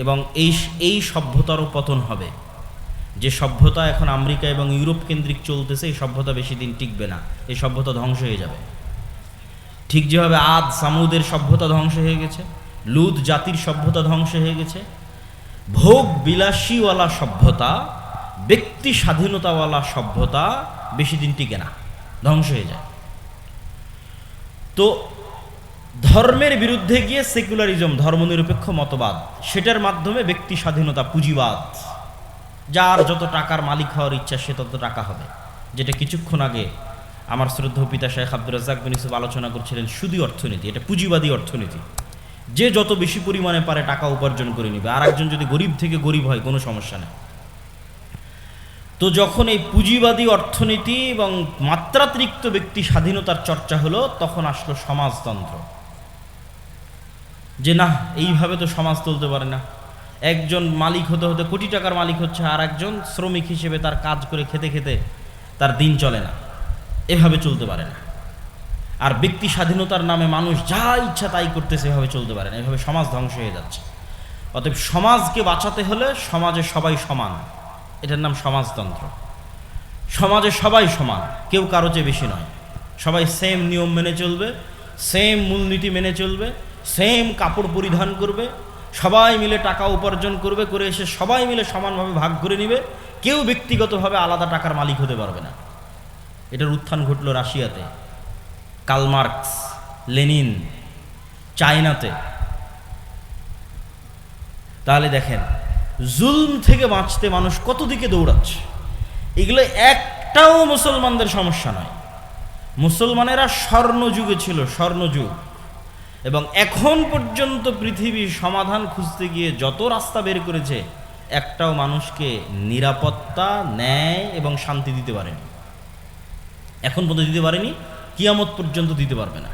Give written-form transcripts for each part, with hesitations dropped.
এবং এই সভ্যতারও পতন হবে। যে সভ্যতা এখন আমেরিকা এবং ইউরোপ কেন্দ্রিক চলতেছে, এই সভ্যতা বেশি দিন টিকবে না, এই সভ্যতা ধ্বংস হয়ে যাবে। ঠিক যেভাবে আদ সামুদের সভ্যতা ধ্বংস হয়ে গেছে, লুত জাতির সভ্যতা ধ্বংস হয়ে গেছে, ভোগ বিলাসীওয়ালা সভ্যতা, ব্যক্তি স্বাধীনতাওয়ালা সভ্যতা বেশি দিন টিকে না, ধ্বংস হয়ে যায়। তো ধর্মের বিরুদ্ধে গিয়ে সেকুলারিজম, ধর্মনিরপেক্ষ মতবাদ, সেটার মাধ্যমে ব্যক্তি স্বাধীনতা, পুঁজিবাদ, যার যত টাকার মালিক হওয়ার ইচ্ছা সে তত টাকা হবে, যেটা কিছুক্ষণ আগে আমার শ্রদ্ধেয় পিতা শেখ আব্দুর রাজ্জাক বিন ইউসুফ আলোচনা করছিলেন। সুদী অর্থনীতি, এটা পুঁজিবাদী অর্থনীতি। যে যত বেশি পরিমাণে পারে টাকা উপার্জন করে নিবে, আর একজন যদি গরিব থেকে গরিব হয় কোনো সমস্যা নেই। তো যখন এই পুঁজিবাদী অর্থনীতি এবং মাত্রাতিরিক্ত ব্যক্তি স্বাধীনতার চর্চা হলো, তখন আসলো সমাজতন্ত্র। যে না, এইভাবে তো সমাজ চলতে পারে না। একজন মালিক হতে হতে কোটি টাকার মালিক হচ্ছে, আর একজন শ্রমিক হিসেবে তার কাজ করে খেতে খেতে তার দিন চলে না, এভাবে চলতে পারে না। আর ব্যক্তি স্বাধীনতার নামে মানুষ যা ইচ্ছা তাই করতেছে, এভাবে চলতে পারে না, এভাবে সমাজ ধ্বংস হয়ে যাচ্ছে। অতএব সমাজকে বাঁচাতে হলে সমাজে সবাই সমান, এটার নাম সমাজতন্ত্র। সমাজে সবাই সমান, কেউ কারো চেয়ে বেশি নয়, সবাই সেম নিয়ম মেনে চলবে, সেম মূলনীতি মেনে চলবে, সেম কাপড় পরিধান করবে, সবাই মিলে টাকা উপার্জন করবে, করে এসে সবাই মিলে সমানভাবে ভাগ করে নিবে, কেউ ব্যক্তিগতভাবে আলাদা টাকার মালিক হতে পারবে না। এটার উত্থান ঘটল রাশিয়াতে, কার্ল মার্কস, লেনিন, চায়নাতে। তাহলে দেখেন, জুলম থেকে বাঁচতে মানুষ কত দিকে দৌড়াচ্ছে। এগুলো একটাও মুসলমানদের সমস্যা নয়। মুসলমানেরা স্বর্ণযুগে ছিল, স্বর্ণযুগ, এবং এখন পর্যন্ত পৃথিবী সমাধান খুঁজতে গিয়ে যত রাস্তা বের করেছে, একটাও মানুষকে নিরাপত্তা, ন্যায় এবং শান্তি দিতে পারেনি। এখন পর্যন্ত দিতে পারেনি, কিয়ামত পর্যন্ত দিতে পারবে না,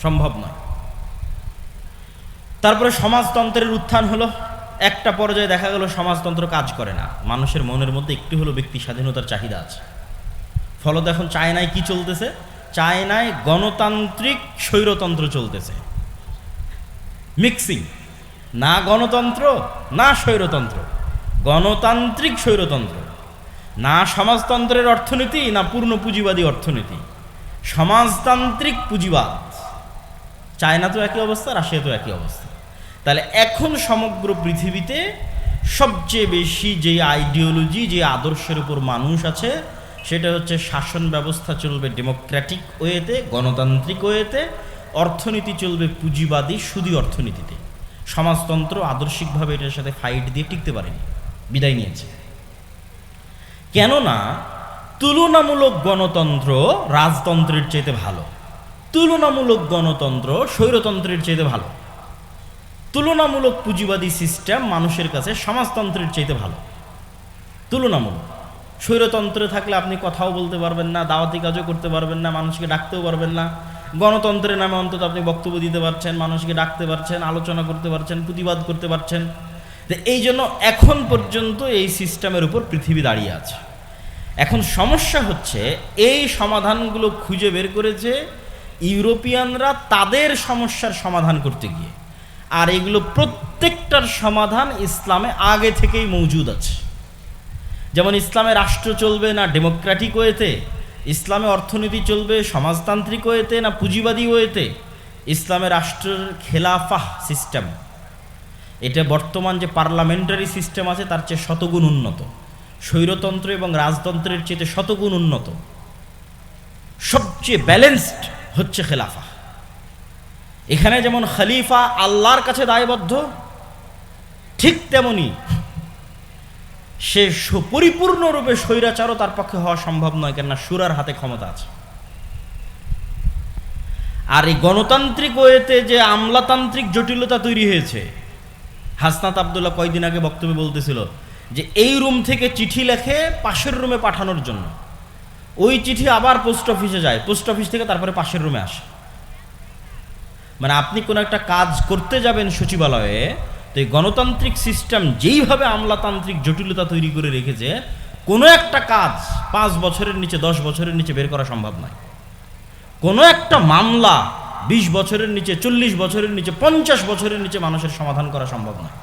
সম্ভব নয়। তারপরে সমাজতন্ত্রের উত্থান হলো। একটা পর্যায়ে দেখা গেল সমাজতন্ত্র কাজ করে না, মানুষের মনের মধ্যে একটু হলো ব্যক্তি স্বাধীনতার চাহিদা আছে। ফলত এখন চায়নায় কি চলতেছে? চায়নায় গণতান্ত্রিক স্বৈরতন্ত্র চলতেছে, মিক্সিং, না গণতন্ত্র না স্বৈরতন্ত্র, গণতান্ত্রিক স্বৈরতন্ত্র, না সমাজতন্ত্রের অর্থনীতি না পূর্ণ পুঁজিবাদী অর্থনীতি, সমাজতান্ত্রিক পুঁজিবাদ। চায়না তো একই অবস্থা, রাশিয়া তো একই অবস্থা। তাহলে এখন সমগ্র পৃথিবীতে সবচেয়ে বেশি যে আইডিওলজি, যে আদর্শের উপর মানুষ আছে, সেটা হচ্ছে শাসন ব্যবস্থা চলবে ডেমোক্রেটিক ওয়েতে, গণতান্ত্রিক ওয়েতে, অর্থনীতি চলবে পুঁজিবাদী সুদী অর্থনীতিতে। সমাজতন্ত্র আদর্শিকভাবে এটার সাথে ফাইট দিয়ে টিকতে পারেনি, বিদায় নিয়েছে। কেননা তুলনামূলক গণতন্ত্র রাজতন্ত্রের চাইতে ভালো, তুলনামূলক গণতন্ত্র স্বৈরতন্ত্রের চাইতে ভালো, তুলনামূলক পুঁজিবাদী সিস্টেম মানুষের কাছে সমাজতন্ত্রের চাইতে ভালো। তুলনামূলক স্বৈরতন্ত্রে থাকলে আপনি কথাও বলতে পারবেন না, দাওয়াতি কাজও করতে পারবেন না, মানুষকে ডাকতেও পারবেন না। গণতন্ত্রের নামে অন্তত আপনি বক্তব্য দিতে পারছেন, মানুষকে ডাকতে পারছেন, আলোচনা করতে পারছেন, প্রতিবাদ করতে পারছেন। এই জন্য এখন পর্যন্ত এই সিস্টেমের উপর পৃথিবী দাঁড়িয়ে আছে। এখন সমস্যা হচ্ছে, এই সমাধানগুলো খুঁজে বের করেছে ইউরোপিয়ানরা তাদের সমস্যার সমাধান করতে গিয়ে, আর এগুলো প্রত্যেকটার সমাধান ইসলামে আগে থেকেই মজুদ আছে। যেমন ইসলামে রাষ্ট্র চলবে না ডেমোক্রেটিক ওয়েতে, ইসলামে অর্থনীতি চলবে সমাজতান্ত্রিক ওয়েতে না পুঁজিবাদী ওয়েতে। ইসলামে রাষ্ট্রের খেলাফাহ সিস্টেম, এটা বর্তমান যে পার্লামেন্টারি সিস্টেম আছে তার চেয়ে শতগুণ উন্নত, স্বৈরতন্ত্র এবং রাজতন্ত্রের চেয়ে শতগুণ উন্নত। সবচেয়ে ব্যালেন্সড হচ্ছে খেলাফা। এখানে যেমন খলিফা আল্লাহর কাছে দায়বদ্ধ, ঠিক তেমনি সে পরিপূর্ণরূপে স্বৈরাচারও তার পক্ষে হওয়া সম্ভব নয়, কেননা শুরার হাতে ক্ষমতা আছে। আর এই গণতান্ত্রিক ওয়েতে যে আমলাতান্ত্রিক জটিলতা তৈরি হয়েছে, হাসনাত আবদুল্লাহ কয়দিন আগে বক্তব্যে বলতেছিল যে এই রুম থেকে চিঠি লেখে পাশের রুমে পাঠানোর জন্য, ওই চিঠি আবার পোস্ট অফিসে যায়, পোস্ট অফিস থেকে তারপরে পাশের রুমে আসে। মানে আপনি কোনো একটা কাজ করতে যাবেন সচিবালয়ে, তো এই গণতান্ত্রিক সিস্টেম যেইভাবে আমলাতান্ত্রিক জটিলতা তৈরি করে রেখেছে, কোনো একটা কাজ 5 বছরের নিচে 10 বছরের নিচে বের করা সম্ভব নয়। কোনো একটা মামলা 20 বছরের নিচে, 40 বছরের নিচে, 50 বছরের নিচে মানুষের সমাধান করা সম্ভব নয়।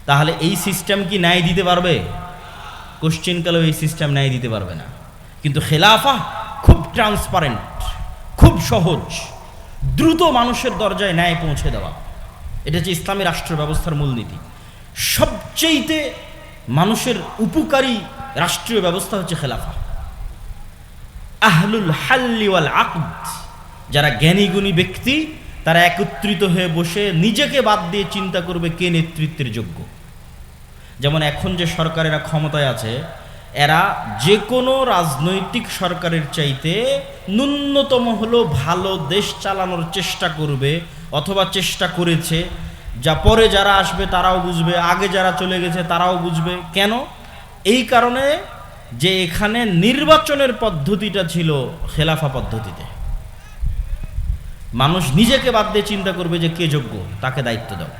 তাহলে এই সিস্টেম কি ন্যায় দিতে পারবে? কোশ্চেন কালেও এই সিস্টেম ন্যায় দিতে পারবে না। কিন্তু খেলাফা খুব ট্রান্সপারেন্ট, খুব সহজ, দ্রুত মানুষের দরজায় ন্যায় পৌঁছে দেওয়া। এটা হচ্ছে ইসলামী রাষ্ট্র ব্যবস্থার মূলনীতি। সবচেয়েতে মানুষের উপকারী রাষ্ট্রীয় ব্যবস্থা হচ্ছে খেলাফা। আহলুল হাল্লি ওয়াল আকদ, যারা জ্ঞানী গুণী ব্যক্তি, তারা একত্রিত হয়ে বসে নিজেকে বাদ দিয়ে চিন্তা করবে কে নেতৃত্বের যোগ্য। যেমন এখন যে সরকারেরা ক্ষমতায় আছে, এরা যে কোনো রাজনৈতিক সরকারের চাইতে ন্যূনতম হলো ভালো দেশ চালানোর চেষ্টা করবে, অথবা চেষ্টা করেছে। যা পরে যারা আসবে তারাও বুঝবে, আগে যারা চলে গেছে তারাও বুঝবে। কেন? এই কারণে যে এখানে নির্বাচনের পদ্ধতিটা ছিল খেলাফা পদ্ধতিতে। মানুষ নিজেকে বাদ দিয়ে চিন্তা করবে যে কে যোগ্য, তাকে দায়িত্ব দাও।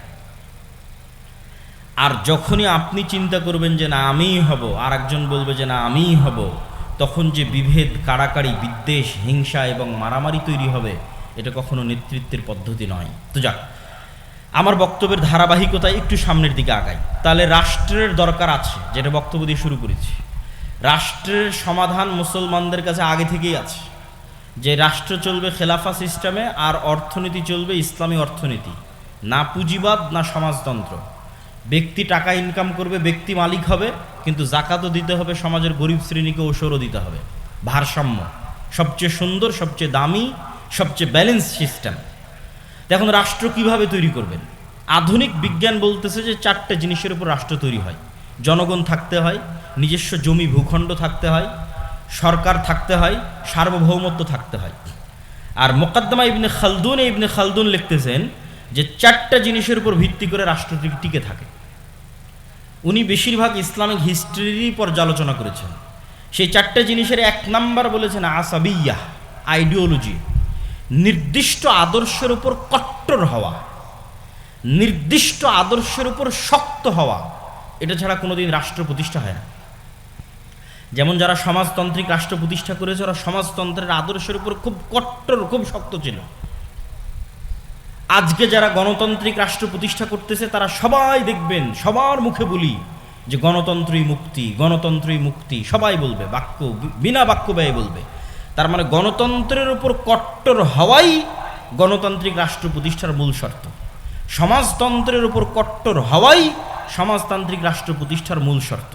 আর যখনই আপনি চিন্তা করবেন যে না আমিই হব, আর একজন বলবে যে না আমিই হব, তখন যে বিভেদ, কাড়াকাড়ি, বিদ্বেষ, হিংসা এবং মারামারি তৈরি হবে, এটা কখনো নেতৃত্বের পদ্ধতি নয়। তো যাক, আমার বক্তব্যের ধারাবাহিকতায় একটু সামনের দিকে আগাই। তাহলে রাষ্ট্রের দরকার আছে, যেটা বক্তব্য দিয়ে শুরু করেছি। রাষ্ট্রের সমাধান মুসলমানদের কাছে আগে থেকেই আছে, যে রাষ্ট্র চলবে খেলাফা সিস্টেমে, আর অর্থনীতি চলবে ইসলামী অর্থনীতি, না পুঁজিবাদ না সমাজতন্ত্র। ব্যক্তি টাকা ইনকাম করবে, ব্যক্তি মালিক হবে, কিন্তু জাকাতও দিতে হবে, সমাজের গরিব শ্রেণীকে ওসরও দিতে হবে। ভারসাম্য, সবচেয়ে সুন্দর, সবচেয়ে দামি, সবচেয়ে ব্যালেন্স সিস্টেম। এখন রাষ্ট্র কিভাবে তৈরি করবেন? আধুনিক বিজ্ঞান বলতেছে যে 4টে জিনিসের উপর রাষ্ট্র তৈরি হয়। জনগণ থাকতে হয়, নিজস্ব জমি ভূখণ্ড থাকতে হয়, সরকার থাকতে হয়, সার্বভৌমত্ব থাকতে হয়। আর মুকদ্দমা ইবনে খালদুন লিখতেছেন যে 4টা জিনিসের উপর ভিত্তি করে রাষ্ট্রটি টিকে থাকে। উনি বেশিরভাগ ইসলামিক হিস্ট্রিরই পর্যালোচনা করেছেন। সেই 4টে জিনিসের 1 নাম্বার বলেছেন আসাবিয়াহ, আইডিওলজি, নির্দিষ্ট আদর্শের উপর কট্টর হওয়া, নির্দিষ্ট আদর্শের উপর শক্ত হওয়া। এটা ছাড়া কোনোদিন রাষ্ট্র প্রতিষ্ঠা হয় না। যেমন যারা সমাজতান্ত্রিক রাষ্ট্র প্রতিষ্ঠা করেছে, ওরা সমাজতন্ত্রের আদর্শের উপর খুব কট্টর, খুব শক্ত ছিল। আজকে যারা গণতান্ত্রিক রাষ্ট্র প্রতিষ্ঠা করতেছে, তারা সবাই দেখবেন, সবার মুখে বলি যে গণতন্ত্রই মুক্তি, গণতন্ত্রই মুক্তি, সবাই বলবে, বাক্য বিনা বাক্য ব্যয় বলবে। তার মানে গণতন্ত্রের উপর কট্টর হওয়াই গণতান্ত্রিক রাষ্ট্র প্রতিষ্ঠার মূল শর্ত। সমাজতন্ত্রের উপর কট্টর হওয়াই সমাজতান্ত্রিক রাষ্ট্র প্রতিষ্ঠার মূল শর্ত।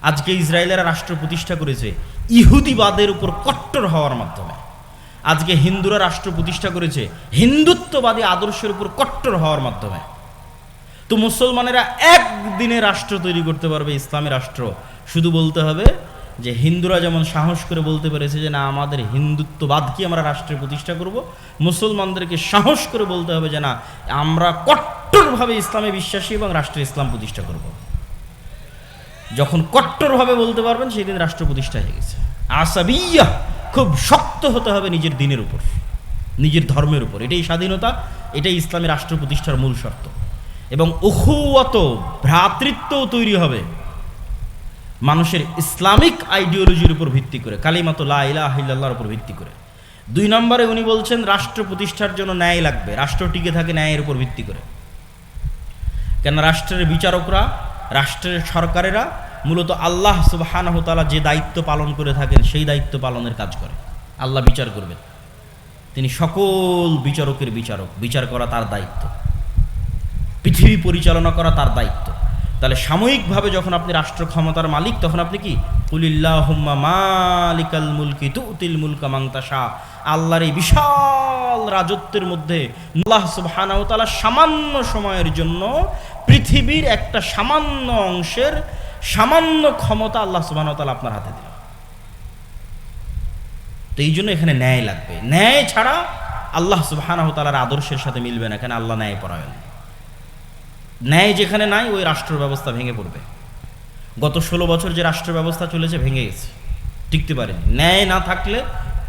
আজকে ইসরায়েলেরা রাষ্ট্র প্রতিষ্ঠা করেছে ইহুদিবাদের উপর কট্টর হওয়ার মাধ্যমে। আজকে হিন্দুরা রাষ্ট্র প্রতিষ্ঠা করেছে হিন্দুত্ববাদী আদর্শের উপর কট্টর হওয়ার মাধ্যমে। তো মুসলমানেরা একদিনে রাষ্ট্র তৈরি করতে পারবে, ইসলামী রাষ্ট্র। শুধু বলতে হবে যে হিন্দুরা যেমন সাহস করে বলতে পেরেছে যে না আমাদের হিন্দুত্ববাদকে আমরা রাষ্ট্রে প্রতিষ্ঠা করব, মুসলমানদেরকে সাহস করে বলতে হবে যে না আমরা কট্টরভাবে ইসলামে বিশ্বাসী এবং রাষ্ট্রে ইসলাম প্রতিষ্ঠা করব। যখন কট্টরভাবে বলতে পারবেন, সেই দিন রাষ্ট্র প্রতিষ্ঠা হয়ে গেছে। আসাবিয়া, খুব শক্ত হতে হবে নিজের দিনের উপর, নিজের ধর্মের উপর। এটাই স্বাধীনতা, এটাই ইসলামী রাষ্ট্র প্রতিষ্ঠার মূল শর্ত। এবং উখুওয়াত, ভ্রাতৃত্বও তৈরি হবে মানুষের ইসলামিক আইডিওলজির উপর ভিত্তি করে, কালিমাত লা ইলাহা ইল্লাল্লাহর উপর ভিত্তি করে। 2 নম্বরে উনি বলছেন রাষ্ট্র প্রতিষ্ঠার জন্য ন্যায় লাগবে। রাষ্ট্র টিকে থাকে ন্যায়ের উপর ভিত্তি করে। কেন? রাষ্ট্রের বিচারকরা, রাষ্ট্রের সরকারেরা মূলত আল্লাহ সুবহানাহু ওয়া তাআলা যে দায়িত্ব পালন করে থাকেন, সেই দায়িত্ব পালনের কাজ করে। আল্লাহ বিচার করবেন, তিনি সকল বিচারকের বিচারক, বিচার করা তার দায়িত্ব, পৃথিবী পরিচালনা করা তার দায়িত্ব। তাহলে সাময়িকভাবে যখন আপনি রাষ্ট্র ক্ষমতার মালিক, তখন আপনি কি কুলিল্লাহুম্মা মালিকাল মুলকি তুতিল মুলকা মান তাশা, আল্লাহর এই বিশাল রাজত্বের মধ্যে আল্লাহ সুবহানাহু ওয়া তাআলা সামান্য সময়ের জন্য পৃথিবীর একটা সামান্য অংশের সামান্য ক্ষমতা আল্লাহ সুবহানাহু ওয়া তাআলা আপনার হাতে দিলেন। তো এই জন্য এখানে ন্যায় লাগবে। ন্যায় ছাড়া আল্লাহ সুবহানাহু ওয়া তাআলার আদর্শের সাথে মিলবে না। এখানে আল্লাহ ন্যায় পরায়ণ। ন্যায় যেখানে নাই, ওই রাষ্ট্র ব্যবস্থা ভেঙে পড়বে। গত 16 বছর যে রাষ্ট্র ব্যবস্থা চলেছে ভেঙে গেছে, টিকতে পারেনি। ন্যায় না থাকলে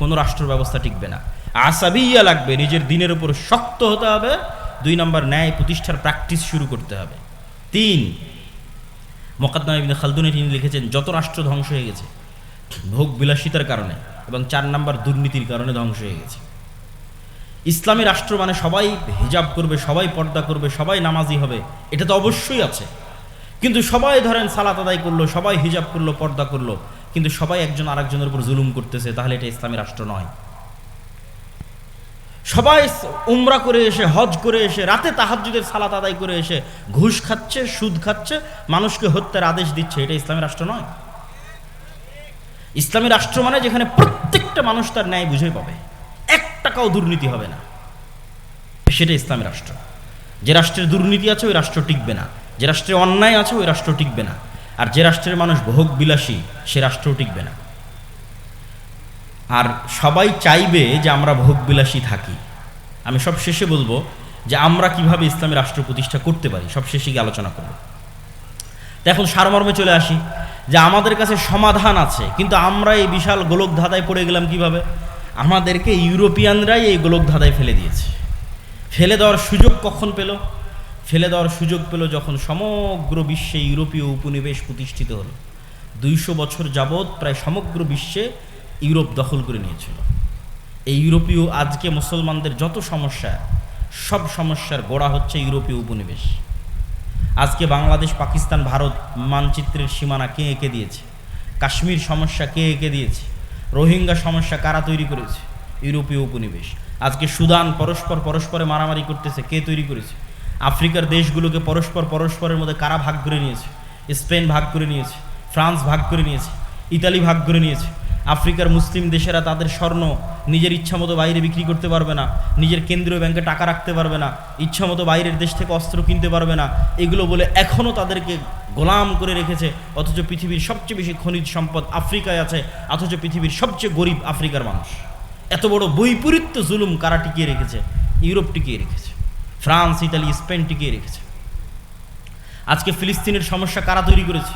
কোনো রাষ্ট্র ব্যবস্থা টিকবে না। আসাবিয়া লাগবে, নিজের দিনের উপর শক্ত হতে হবে। 2 নম্বর, ন্যায় প্রতিষ্ঠার প্র্যাকটিস শুরু করতে হবে। 3, মুকদ্দমা ইবনে খালদুন তিনি লিখেছেন যত রাষ্ট্র ধ্বংস হয়ে গেছে ভোগ বিলাসিতার কারণে, এবং 4 নম্বর দুর্নীতির কারণে ধ্বংস হয়ে গেছে। ইসলামী রাষ্ট্র মানে সবাই হিজাব করবে, সবাই পর্দা করবে, সবাই নামাজি হবে, এটা তো অবশ্যই আছে। কিন্তু সবাই ধরেন সালাত আদায় করলো, সবাই হিজাব করলো, পর্দা করলো, কিন্তু সবাই একজন আরেকজনের উপর জুলুম করতেছে, তাহলে এটা ইসলামী রাষ্ট্র নয়। সবাই উমরা করে এসে, হজ করে এসে, রাতে তাহাজ্জুদের সালাত আদায় করে এসে ঘুষ খাচ্ছে, সুদ খাচ্ছে, মানুষকে হত্যার আদেশ দিচ্ছে, এটা ইসলামী রাষ্ট্র নয়। ইসলামী রাষ্ট্র মানে যেখানে প্রত্যেকটা মানুষ তার ন্যায় বুঝে পাবে, এক টাকাও দুর্নীতি হবে না, সেটা ইসলামী রাষ্ট্র। যে রাষ্ট্রের দুর্নীতি আছে ওই রাষ্ট্র টিকবে না, যে রাষ্ট্রে অন্যায় আছে ওই রাষ্ট্র টিকবে না, আর যে রাষ্ট্রের মানুষ ভোগ বিলাসী সে রাষ্ট্রও টিকবে না। আর সবাই চাইবে যে আমরা ভোগ বিলাসী থাকি। আমি সব শেষে বলবো যে আমরা কিভাবে ইসলামী রাষ্ট্র প্রতিষ্ঠা করতে পারি, সব শেষে গিয়ে আলোচনা করব। তো এখন সারমর্মে চলে আসি যে আমাদের কাছে সমাধান আছে, কিন্তু আমরা এই বিশাল গোলক ধাঁধায় পড়ে গেলাম কিভাবে? আমাদেরকে ইউরোপিয়ানরাই এই গোলক ধাঁধায় ফেলে দিয়েছে। ফেলে দেওয়ার সুযোগ কখন পেল? ফেলে দেওয়ার সুযোগ পেল যখন সমগ্র বিশ্বে ইউরোপীয় উপনিবেশ প্রতিষ্ঠিত হলো। 200 বছর যাবৎ প্রায় সমগ্র বিশ্বে ইউরোপ দখল করে নিয়েছিল। এই ইউরোপীয় আজকে মুসলমানদের যত সমস্যা, সব সমস্যার গোড়া হচ্ছে ইউরোপীয় উপনিবেশ। আজকে বাংলাদেশ, পাকিস্তান, ভারত মানচিত্রের সীমানা কে এঁকে দিয়েছে? কাশ্মীর সমস্যা কে এঁকে দিয়েছে? রোহিঙ্গা সমস্যা কারা তৈরি করেছে? ইউরোপীয় উপনিবেশ। আজকে সুদান পরস্পরে মারামারি করতেছে, কে তৈরি করেছে? আফ্রিকার দেশগুলোকে পরস্পরের মধ্যে কারা ভাগ করে নিয়েছে? স্পেন ভাগ করে নিয়েছে, ফ্রান্স ভাগ করে নিয়েছে, ইতালি ভাগ করে নিয়েছে। আফ্রিকার মুসলিম দেশেরা তাদের স্বর্ণ নিজের ইচ্ছামতো বাইরে বিক্রি করতে পারবে না, নিজের কেন্দ্রীয় ব্যাংকে টাকা রাখতে পারবে না, ইচ্ছামতো বাইরের দেশ থেকে অস্ত্র কিনতে পারবে না, এগুলো বলে এখনও তাদেরকে গোলাম করে রেখেছে। অথচ পৃথিবীর সবচেয়ে বেশি খনিজ সম্পদ আফ্রিকায় আছে, অথচ পৃথিবীর সবচেয়ে গরিব আফ্রিকার মানুষ। এত বড় বৈপরীত্য জুলুম কারা টিকিয়ে রেখেছে? ইউরোপ টিকিয়ে রেখেছে, ফ্রান্স, ইতালি, স্পেন টিকিয়ে রেখেছে। আজকে ফিলিস্তিনের সমস্যা কারা তৈরি করেছে?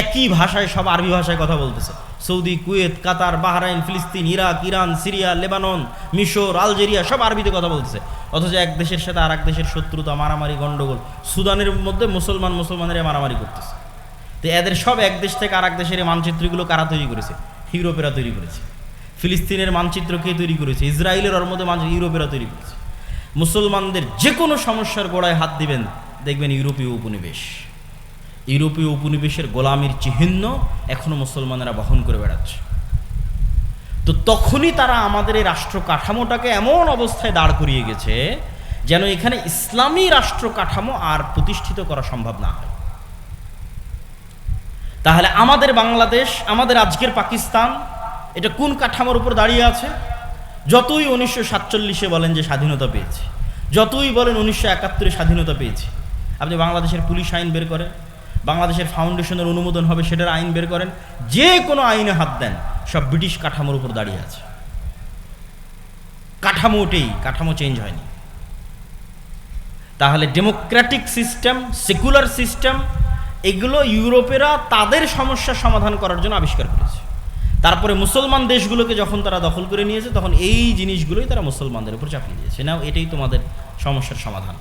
একই ভাষায় সব আরবি ভাষায় কথা বলতেছে। সৌদি, কুয়েত, কাতার, বাহরাইন, ফিলিস্তিন, ইরাক, ইরান, সিরিয়া, লেবানন, মিশর, আলজেরিয়া সব আরবিতে কথা বলতেছে। অথচ এক দেশের সাথে আর এক দেশের শত্রুতা, মারামারি, গন্ডগোল। সুদানের মধ্যে মুসলমানেরা মারামারি করতেছে। তো এদের সব এক দেশ থেকে আর এক দেশের মানচিত্রগুলো কারা তৈরি করেছে? ইউরোপেরা তৈরি করেছে। ফিলিস্তিনের মানচিত্র কে তৈরি করেছে? ইসরায়েলের ওর মধ্যে মানচিত্র ইউরোপেরা তৈরি করেছে। মুসলমানদের যে কোনো সমস্যার গোড়ায় হাত দিবেন, দেখবেন ইউরোপীয় উপনিবেশ। ইউরোপীয় উপনিবেশের গোলামির চিহ্ন এখনো মুসলমানেরা বহন করে বেড়াচ্ছে। তো তখনই তারা আমাদের এই রাষ্ট্র কাঠামোটাকে এমন অবস্থায় দাঁড় করিয়ে গেছে যেন এখানে ইসলামী রাষ্ট্র কাঠামো আর প্রতিষ্ঠিত করা সম্ভব না হয়। তাহলে আমাদের বাংলাদেশ, আমাদের আজকের পাকিস্তান, এটা কোন কাঠামোর উপর দাঁড়িয়ে আছে? যতই 1947 বলেন যে স্বাধীনতা পেয়েছে, যতই বলেন 1971 স্বাধীনতা পেয়েছে, আপনি বাংলাদেশের পুলিশ আইন বের করেন, বাংলাদেশের ফাউন্ডেশনের অনুমোদন হবে সেটার আইন বের করেন, যে কোনো আইনে হাত দেন, সব ব্রিটিশ কাঠামোর উপর দাঁড়িয়ে আছে। কাঠামো ওটাই, কাঠামো চেঞ্জ হয়নি। তাহলে ডেমোক্রেটিক সিস্টেম, সেকুলার সিস্টেম, এগুলো ইউরোপেরা তাদের সমস্যার সমাধান করার জন্য আবিষ্কার করেছে। তারপরে মুসলমান দেশগুলোকে যখন তারা দখল করে নিয়েছে, তখন এই জিনিসগুলোই তারা মুসলমানদের উপর চাপিয়ে দিয়েছে। নাও এটাই তোমাদের সমস্যার সমাধান।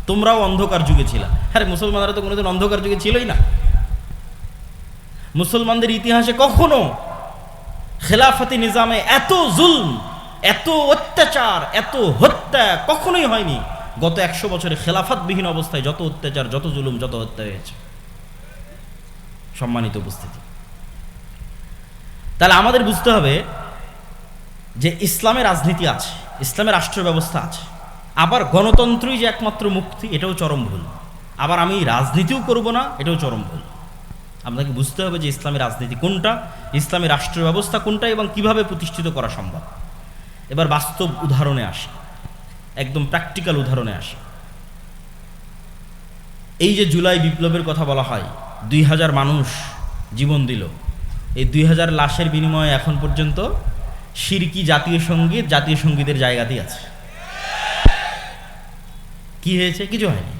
তোমরাও অন্ধকার যুগে ছিল। আরে মুসলমানরা তো কোনোদিন অন্ধকার যুগে ছিলই না। মুসলমানদের ইতিহাসে কখনো খেলাফতি নিজামে এত জুলম, এত অত্যাচার, এত হত্যা কখনোই হয়নি। গত 100 বছরে খেলাফতবিহীন অবস্থায় যত অত্যাচার, যত জুলুম, যত হত্যা হয়েছে। সম্মানিত উপস্থিতি, তাহলে আমাদের বুঝতে হবে যে ইসলামের রাজনীতি আছে, ইসলামের রাষ্ট্র ব্যবস্থা আছে। আবার গণতন্ত্রই যে একমাত্র মুক্তি, এটাও চরম ভুল। আবার আমি রাজনীতিও করব না, এটাও চরম ভুল। আপনাকে বুঝতে হবে যে ইসলামের রাজনীতি কোনটা, ইসলামের রাষ্ট্র ব্যবস্থা কোনটা এবং কিভাবে প্রতিষ্ঠিত করা সম্ভব। এবার বাস্তব উদাহরণে আসি, একদম প্র্যাকটিক্যাল উদাহরণে আসি। এই যে জুলাই বিপ্লবের কথা বলা হয়, 2000 মানুষ জীবন দিল। এই 2000 লাশের বিনিময়ে এখন পর্যন্ত শিরকি জাতীয় সঙ্গীতের জায়গাতেই আছে। কি হয়েছে? কিছু হয়নি।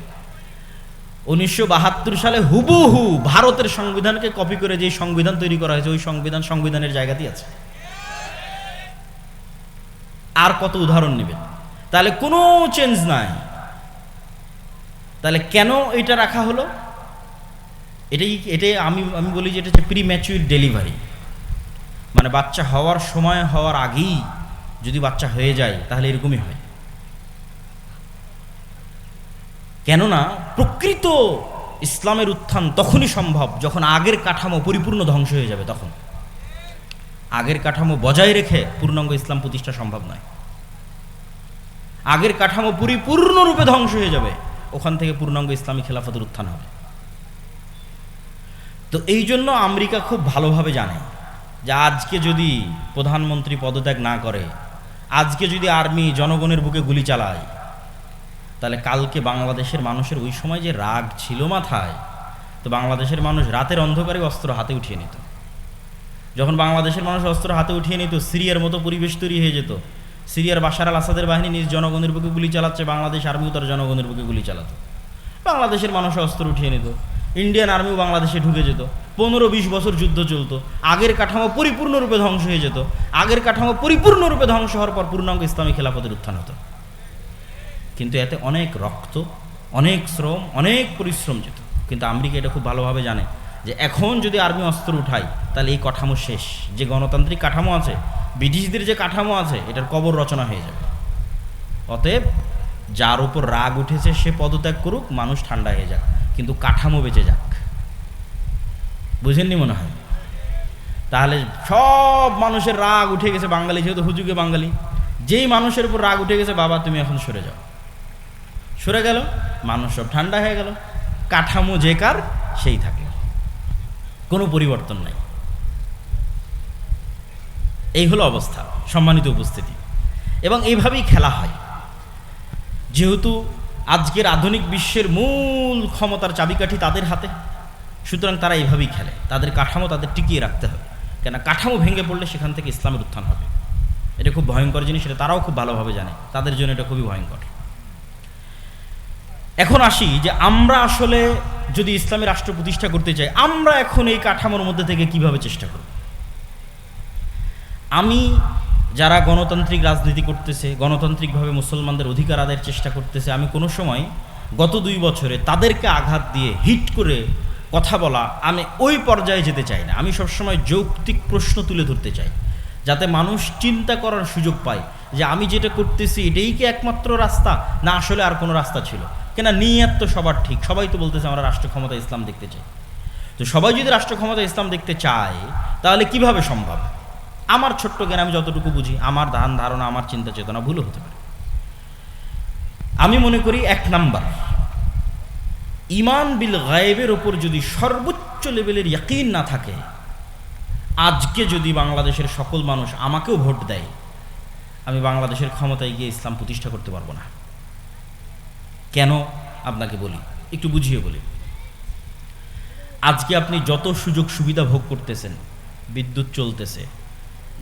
1972 সালে হুবহু ভারতের সংবিধানকে কপি করে যে সংবিধান তৈরি করা হয়েছে, ওই সংবিধানের জায়গাতেই আছে। আর কত উদাহরণ নেবেন? তাহলে কোনো চেঞ্জ নাই। তাহলে কেন এটা রাখা হলো? এটাই আমি বলি যে এটা হচ্ছে প্রিম্যাচুর ডেলিভারি। মানে বাচ্চা হওয়ার সময় হওয়ার আগেই যদি বাচ্চা হয়ে যায় তাহলে এরকমই হয়। কেননা প্রকৃত ইসলামের উত্থান তখনই সম্ভব যখন আগের কাঠামো পরিপূর্ণ ধ্বংস হয়ে যাবে। তখন আগের কাঠামো বজায় রেখে পূর্ণাঙ্গ ইসলাম প্রতিষ্ঠা সম্ভব নয়। আগের কাঠামো পরিপূর্ণরূপে ধ্বংস হয়ে যাবে, ওখান থেকে পূর্ণাঙ্গ ইসলামী খেলাফতের উত্থান হবে। তো এই জন্য আমেরিকা খুব ভালোভাবে জানে যে আজকে যদি প্রধানমন্ত্রী পদত্যাগ না করে, আজকে যদি আর্মি জনগণের বুকে গুলি চালায়, তাহলে কালকে বাংলাদেশের মানুষের ওই সময় যে রাগ ছিল মাথায়, তো বাংলাদেশের মানুষ রাতের অন্ধকারে অস্ত্র হাতে উঠিয়ে নিত। যখন বাংলাদেশের মানুষ অস্ত্র হাতে উঠিয়ে নিত, সিরিয়ার মতো পরিবেশ তৈরি হয়ে যেত। সিরিয়ার বাশার আল আসাদের বাহিনী নিজ জনগণের বুকে গুলি চালাচ্ছে, বাংলাদেশ আর্মিও তার জনগণের বুকে গুলি চালাতো। বাংলাদেশের মানুষ অস্ত্র উঠিয়ে নিত, ইন্ডিয়ান আর্মিও বাংলাদেশে ঢুকে যেত, 15-20 বছর যুদ্ধ চলতো, আগের কাঠামো পরিপূর্ণরূপে ধ্বংস হয়ে যেত। আগের কাঠামো পরিপূর্ণরূপে ধ্বংস হওয়ার পর পূর্ণাঙ্গ ইসলামী খেলাফতের উত্থান হতো। কিন্তু এতে অনেক রক্ত, অনেক শ্রম, অনেক পরিশ্রম যেত। কিন্তু আমেরিকা এটা খুব ভালোভাবে জানে যে এখন যদি আর্মি অস্ত্র উঠায় তাহলে এই কাঠামো শেষ। যে গণতান্ত্রিক কাঠামো আছে, ব্রিটিশদের যে কাঠামো আছে, এটার কবর রচনা হয়ে যাবে। অতএব যার উপর রাগ উঠেছে সে পদত্যাগ করুক, মানুষ ঠান্ডা হয়ে যাক, কিন্তু কাঠামো বেঁচে যাক। বুঝেননি মনে হয়? তাহলে সব মানুষের রাগ উঠে গেছে, বাঙালি যেহেতু হুজুগে বাঙালি, যেই মানুষের উপর রাগ উঠে গেছে, বাবা তুমি এখন সরে যাও, সরে গেল, মানুষ সব ঠান্ডা হয়ে গেল, কাঠামো যে কার সেই থাকে, কোনো পরিবর্তন নাই। এই হলো অবস্থা, সম্মানিত উপস্থিতি। এবং এইভাবেই খেলা হয়। যেহেতু আজকের আধুনিক বিশ্বের মূল ক্ষমতার চাবিকাঠি তাদের হাতে, সুতরাং তারা এইভাবেই খেলে। তাদের কাঠামো তাদের টিকিয়ে রাখতে হবে, কেন কাঠামো ভেঙে পড়লে সেখান থেকে ইসলামের উত্থান হবে। এটা খুব ভয়ঙ্কর জিনিস, এটা তারাও খুব ভালোভাবে জানে, তাদের জন্য এটা খুবই ভয়ঙ্কর। এখন আসি যে আমরা আসলে যদি ইসলামী রাষ্ট্র প্রতিষ্ঠা করতে চাই, আমরা এখন এই কাঠামোর মধ্যে থেকে কিভাবে চেষ্টা করব। আমি যারা গণতান্ত্রিক রাজনীতি করতেছে, গণতান্ত্রিকভাবে মুসলমানদের অধিকার আদায়ের চেষ্টা করতেছে, আমি কোনো সময় গত 2 বছরে তাদেরকে আঘাত দিয়ে হিট করে কথা বলা, আমি ওই পর্যায়ে যেতে চাই না। আমি সবসময় যৌক্তিক প্রশ্ন তুলে ধরতে চাই, যাতে মানুষ চিন্তা করার সুযোগ পায় যে আমি যেটা করতেছি এটাই কি একমাত্র রাস্তা, না আসলে আর কোনো রাস্তা ছিল। কেনা নিয়ত তো সবার ঠিক, সবাই তো বলতেছে আমরা রাষ্ট্র ক্ষমতা ইসলাম দেখতে চাই। তো সবাই যদি রাষ্ট্র ক্ষমতা ইসলাম দেখতে চায়, তাহলে কিভাবে সম্ভব? আমার ছোট্ট জ্ঞান, আমি যতটুকু বুঝি, আমার ধারণা, আমার চিন্তা চেতনা ভুলও হতে পারে। আমি মনে করি 1 নাম্বার, ঈমান বিল গায়েবের ওপর যদি সর্বোচ্চ লেভেলের ইয়াকিন না থাকে, আজকে যদি বাংলাদেশের সকল মানুষ আমাকেও ভোট দেয়, আমি বাংলাদেশের ক্ষমতায় গিয়ে ইসলাম প্রতিষ্ঠা করতে পারবো না। কেন আপনাকে বলি, একটু বুঝিয়ে বলি। আজকে আপনি যত সুযোগ সুবিধা ভোগ করতেছেন, বিদ্যুৎ চলতেছে,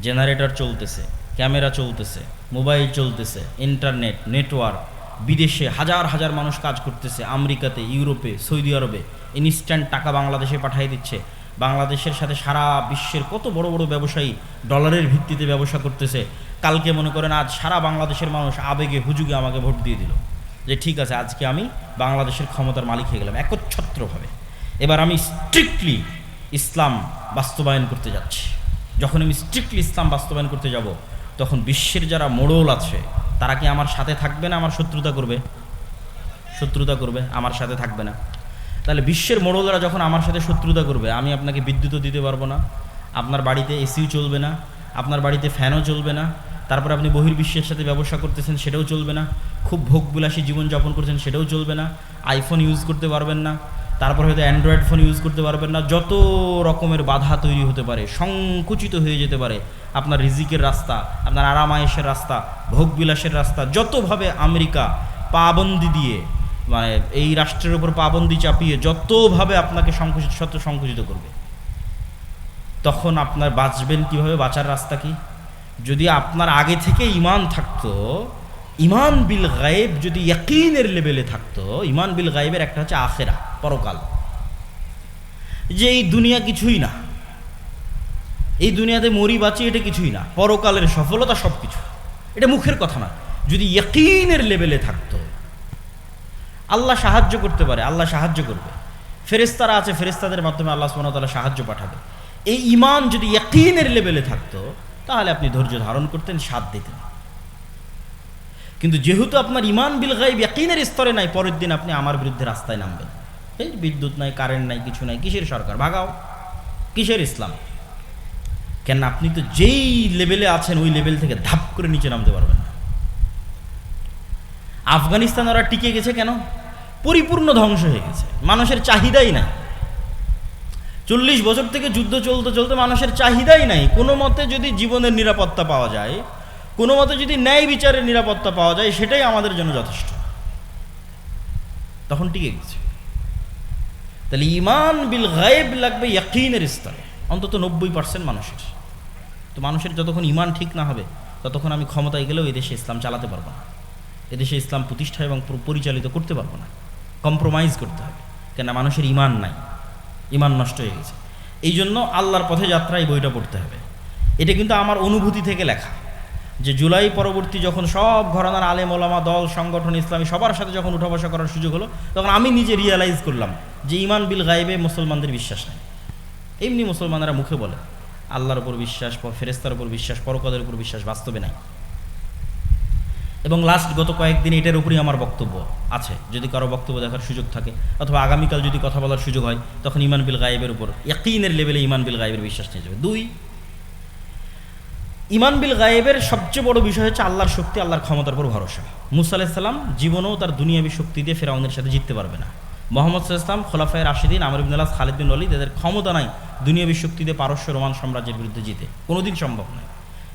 জেনারেটর চলতেছে, ক্যামেরা চলতেছে, মোবাইল চলতেছে, ইন্টারনেট, নেটওয়ার্ক, বিদেশে হাজার হাজার মানুষ কাজ করতেছে, আমেরিকাতে, ইউরোপে, সৌদি আরবে ইনস্ট্যান্ট টাকা বাংলাদেশে পাঠিয়ে দিচ্ছে। বাংলাদেশের সাথে সারা বিশ্বের কত বড় বড় ব্যবসায়ী ডলারের ভিত্তিতে ব্যবসা করতেছে। কালকে মনে করেন আজ সারা বাংলাদেশের মানুষ আবেগে হুজুগে আমাকে ভোট দিয়ে দিল যে ঠিক আছে, আজকে আমি বাংলাদেশের ক্ষমতার মালিক হয়ে গেলাম একচ্ছত্রভাবে। এবার আমি স্ট্রিক্টলি ইসলাম বাস্তবায়ন করতে যাচ্ছি। যখন আমি স্ট্রিক্টলি ইসলাম বাস্তবায়ন করতে যাব, তখন বিশ্বের যারা মোড়ল আছে তারা কি আমার সাথে থাকবে না আমার শত্রুতা করবে? শত্রুতা করবে, আমার সাথে থাকবে না। তাহলে বিশ্বের মোড়লরা যখন আমার সাথে শত্রুতা করবে, আমি আপনাকে বিদ্যুৎও দিতে পারবো না, আপনার বাড়িতে এসিও চলবে না, আপনার বাড়িতে ফ্যানও চলবে না, তারপর আপনি বহির্বিশ্বের সাথে ব্যবসা করতেছেন সেটাও চলবে না, খুব ভোগবিলাসী জীবনযাপন করছেন সেটাও চলবে না, আইফোন ইউজ করতে পারবেন না, তারপর হয়তো অ্যান্ড্রয়েড ফোন ইউজ করতে পারবেন না। যত রকমের বাধা তৈরি হতে পারে, সংকুচিত হয়ে যেতে পারে আপনার রিজিকের রাস্তা, আপনার আরামায়েশের রাস্তা, ভোগবিলাসের রাস্তা, যতভাবে আমেরিকা পাবন্দি দিয়ে, মানে এই রাষ্ট্রের উপর পাবন্দি চাপিয়ে যতভাবে আপনাকে সংকুচিত করবে, তখন আপনার বাঁচবেন কিভাবে? বাঁচার রাস্তা কি? যদি আপনার আগে থেকে ঈমান থাকতো, ঈমান বিল গায়েব যদি ইয়াকিনের লেভেলে থাকতো, ঈমান বিল গায়েবের একটা হচ্ছে আখেরা, পরকাল, যে এই দুনিয়া কিছুই না, এই দুনিয়াতে মরি বাঁচি এটা কিছুই না, পরকালের সফলতা সব কিছু, এটা মুখের কথা না। যদি ইয়াকিনের লেভেলে থাকতো, আল্লাহ সাহায্য করতে পারে, আল্লাহ সাহায্য করবে, ফেরেশতারা আছে, ফেরেশতাদের মাধ্যমে আল্লাহ সুবহানাহু ওয়া তাআলা সাহায্য পাঠাবে। এই ঈমান যদি ইয়াকিনের লেভেলে থাকতো, তাহলে আপনি ধৈর্য ধারণ করতেন, সাথ দিতেন। কিন্তু যেহেতু আপনার ইমান বিল গায়ব ইয়াকিনের স্তরে নাই, পরের দিন আপনি আমার বিরুদ্ধে রাস্তায় নামবেন, এই বিদ্যুৎ নাই, কারেন্ট নাই, কিছু নাই, কিসের সরকার, ভাগাও, কিসের ইসলাম? কেন আপনি তো যেই লেভেলে আছেন ওই লেভেল থেকে ধাপ করে নিচে নামতে পারবেন না। আফগানিস্তান ওরা টিকে গেছে কেন? পরিপূর্ণ ধ্বংস হয়ে গেছে, মানুষের চাহিদাই নাই। 40 বছর থেকে যুদ্ধ চলতে চলতে মানুষের চাহিদাই নাই। কোনো মতে যদি জীবনের নিরাপত্তা পাওয়া যায়, কোনো মতে যদি ন্যায় বিচারের নিরাপত্তা পাওয়া যায়, সেটাই আমাদের জন্য যথেষ্ট, তখন টিকে গেছে। তাহলে ইমান বিল গায়েব লাগবে ইয়াকিনের স্তরে, অন্তত 90% মানুষের। তো মানুষের যতক্ষণ ইমান ঠিক না হবে, ততক্ষণ আমি ক্ষমতায় গেলেও এদেশে ইসলাম চালাতে পারবো না, এদেশে ইসলাম প্রতিষ্ঠা এবং পরিচালিত করতে পারবো না। কম্প্রোমাইজ করতে হবে, কেন মানুষের ইমান নাই, ইমান নষ্ট হয়ে গেছে। এই জন্য আল্লাহর পথে যাত্রা এই বইটা পড়তে হবে। এটা কিন্তু আমার অনুভূতি থেকে লেখা, যে জুলাই পরবর্তী যখন সব ঘরানার আলেম ওলামা দল সংগঠন ইসলামী সবার সাথে যখন উঠা বসা করার সুযোগ হলো, তখন আমি নিজে রিয়েলাইজ করলাম যে ইমান বিল গায়েবে মুসলমানদের বিশ্বাস নেই। এমনি মুসলমানেরা মুখে বলে আল্লাহর উপর বিশ্বাস, ফেরেস্তার উপর বিশ্বাস, পরকালের উপর বিশ্বাস, বাস্তবে নাই। এবং লাস্ট গত কয়েকদিন এটার উপরই আমার বক্তব্য আছে, যদি কারো বক্তব্য দেখার সুযোগ থাকে অথবা আগামীকাল যদি কথা বলার সুযোগ হয়, তখন ইমান বিল গায়েবের উপর ইয়াকিনের লেভেলে ইমান বিল গায়েবের বিশ্বাস নিয়ে যাবে। 2, ইমান বিল গায়েবের সবচেয়ে বড় বিষয় হচ্ছে আল্লাহর শক্তি, আল্লাহর ক্ষমতার উপর ভরসা। মুসা আলাইহিস সালাম জীবনেও তার দুনিয়াবী শক্তি দিয়ে ফেরাউনের সাথে জিততে পারবে না। মুহাম্মদ সাল্লাল্লাহু আলাইহি ওয়াসাল্লাম, খোলাফায়ে রাশিদিন, আমর ইবনে আস, খালিদ বিন ওয়ালিদ, এদের ক্ষমতা নাই দুনিয়াবী শক্তি দিয়ে পারস্য রোমান সাম্রাজ্যের বিরুদ্ধে জিতে, কোনোদিন সম্ভব নয়।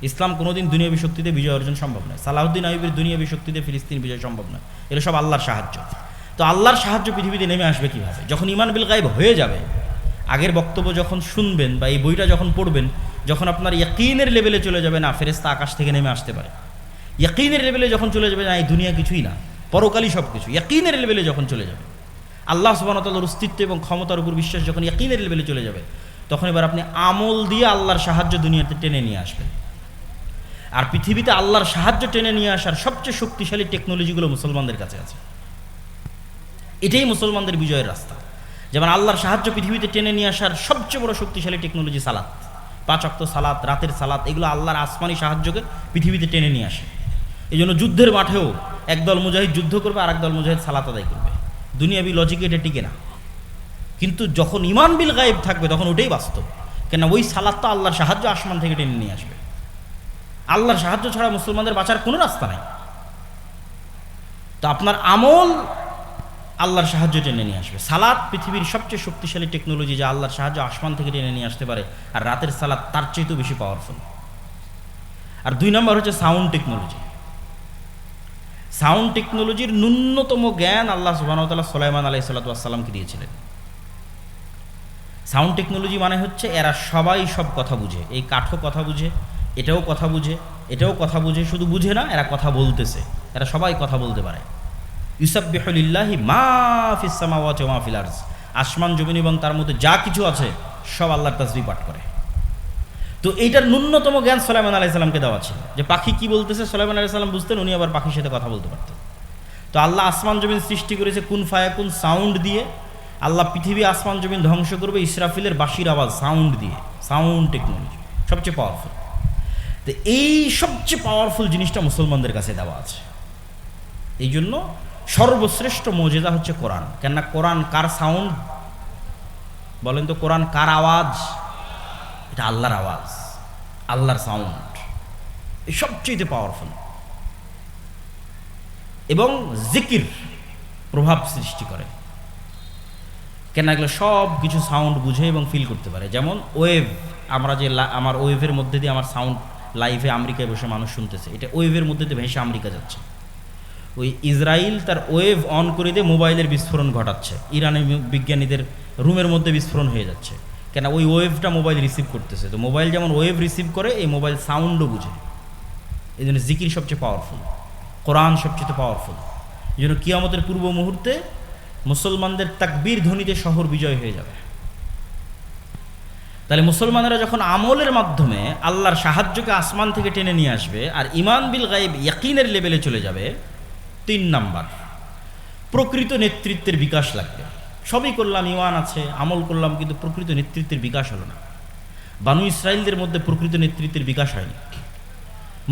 ইসলাম কোনোদিন দুনিয়াবী শক্তিতে বিজয় অর্জন সম্ভব নয়। সালাহুদ্দিন আইয়ুবের দুনিয়াবী শক্তিতে ফিলিস্তিন বিজয় সম্ভব নয়। এগুলো সব আল্লাহর সাহায্য। তো আল্লাহর সাহায্য পৃথিবীতে নেমে আসবে কীভাবে? যখন ইমান বিল গায়েব হয়ে যাবে। আগের বক্তব্য যখন শুনবেন বা এই বইটা যখন পড়বেন, যখন আপনার ইয়াকিনের লেভেলে চলে যাবে না ফেরেশতা আকাশ থেকে নেমে আসতে পারে, ইয়াকিনের লেভেলে যখন চলে যাবে না এই দুনিয়া কিছুই না, পরকালই সব কিছু, ইয়াকিনের লেভেলে যখন চলে যাবে, আল্লাহ সুবহানাহু ওয়া তাআলার অস্তিত্ব এবং ক্ষমতার উপর বিশ্বাস যখন ইয়াকিনের লেভেলে চলে যাবে, তখন এবার আপনি আমল দিয়ে আল্লাহর সাহায্য দুনিয়াতে টেনে নিয়ে আসবেন। আর পৃথিবীতে আল্লাহর সাহায্য টেনে নিয়ে আসার সবচেয়ে শক্তিশালী টেকনোলজিগুলো মুসলমানদের কাছে আছে। এটাই মুসলমানদের বিজয়ের রাস্তা। যেমন আল্লাহর সাহায্য পৃথিবীতে টেনে নিয়ে আসার সবচেয়ে বড় শক্তিশালী টেকনোলজি সালাত, 5 ওয়াক্ত সালাত, রাতের সালাত, এগুলো আল্লাহর আসমানি সাহায্যকে পৃথিবীতে টেনে নিয়ে আসে। এই জন্য যুদ্ধের মাঠেও একদল মুজাহিদ যুদ্ধ করবে আর একদল মুজাহিদ সালাত আদায় করবে। দুনিয়াবি লজিকে এটা টিকে না, কিন্তু যখন ইমান বিল গায়েব থাকবে তখন ওটাই বাস্তব। কেন ওই সালাতটা আল্লাহর সাহায্য আসমান থেকে টেনে নিয়ে আসবে। আল্লাহর সাহায্য ছাড়া মুসলমানদের বাঁচার কোনো রাস্তা নাই। তো আপনার আমল আল্লাহর সাহায্য টেনে নিয়ে আসবে। সালাত পৃথিবীর সবচেয়ে শক্তিশালী টেকনোলজি, যা আল্লাহর সাহায্য আসমান থেকে টেনে নিয়ে আসতে পারে, আর রাতের সালাত তার চেয়েও বেশি পাওয়ারফুল। আর 2 নম্বর হচ্ছে সাউন্ড টেকনোলজি। সাউন্ড টেকনোলজির ন্যূনতম জ্ঞান আল্লাহ সুবহানাহু ওয়া তাআলা সুলাইমান আলাইহিস সালাতু ওয়াস সালামকে দিয়েছিলেন। সাউন্ড টেকনোলজি মানে হচ্ছে এরা সবাই সব কথা বুঝে, এই কাঠও কথা বুঝে, এটাও কথা বুঝে, এটাও কথা বুঝে, শুধু বুঝে না, এরা কথা বলতেছে, এরা সবাই কথা বলতে পারে। ইউসাব্বিহু লিল্লাহি মা ফিস সামাওয়াতি ওয়া মা ফিল আরজ, আসমান জমিন এবং তার মধ্যে যা কিছু আছে সব আল্লাহর তাসবিহ পাঠ করে। তো এইটার ন্যূনতম জ্ঞান সুলাইমান আলাইহিস সালামকে দেওয়া ছিল, যে পাখি কি বলতেছে সুলাইমান আলাইহিস সালাম বুঝতেন, উনি আবার পাখির সাথে কথা বলতে পারতেন। তো আল্লাহ আসমান জমিন সৃষ্টি করেছে কুন ফায়াকুন সাউন্ড দিয়ে। আল্লাহ পৃথিবী আসমান জমিন ধ্বংস করবে ইসরাফিলের বাঁশির আওয়াজ, সাউন্ড দিয়ে। সাউন্ড টেকনোলজি সবচেয়ে পাওয়ারফুল। তো এই সবচেয়ে পাওয়ারফুল জিনিসটা মুসলমানদের কাছে দেওয়া আছে। এই জন্য সর্বশ্রেষ্ঠ মুজিজা হচ্ছে কোরআন। কেননা কোরআন কার সাউন্ড বলেন তো? কোরআন কার আওয়াজ? এটা আল্লাহর আওয়াজ, আল্লাহর সাউন্ড। এই সবচেয়ে পাওয়ারফুল। এবং জিকির প্রভাব সৃষ্টি করে। কেন এগুলো সব কিছু সাউন্ড বুঝে এবং ফিল করতে পারে। যেমন ওয়েভ, আমরা যে আমার ওয়েভের মধ্যে দিয়ে আমার সাউন্ড লাইভে আমেরিকায় বসে মানুষ শুনতেছে, এটা ওয়েভের মধ্যে দিয়ে ভেসে আমেরিকা যাচ্ছে। ওই ইসরায়েল তার ওয়েভ অন করে দিয়ে মোবাইলের বিস্ফোরণ ঘটাচ্ছে, ইরানের বিজ্ঞানীদের রুমের মধ্যে বিস্ফোরণ হয়ে যাচ্ছে। কেন ওই ওয়েভটা মোবাইল রিসিভ করতেছে। তো মোবাইল যেমন ওয়েভ রিসিভ করে, এই মোবাইল সাউন্ডও বুঝে। এই জন্য জিকির সবচেয়ে পাওয়ারফুল, কোরআন সবচেয়ে পাওয়ারফুল। এই জন্য কিয়ামতের পূর্ব মুহূর্তে মুসলমানদের তাকবীর ধ্বনিতে শহর বিজয় হয়ে যাবে। তাহলে মুসলমানেরা যখন আমলের মাধ্যমে আল্লাহর সাহায্যকে আসমান থেকে টেনে নিয়ে আসবে আর ইমান বিল গায়েব ইয়াকিনের লেভেলে চলে যাবে, 3 নাম্বার প্রকৃত নেতৃত্বের বিকাশ লাগবে। সবই করলাম, ইমান আছে, আমল করলাম, কিন্তু প্রকৃত নেতৃত্বের বিকাশ হলো না। বানু ইসরাইলদের মধ্যে প্রকৃত নেতৃত্বের বিকাশ হয়নি।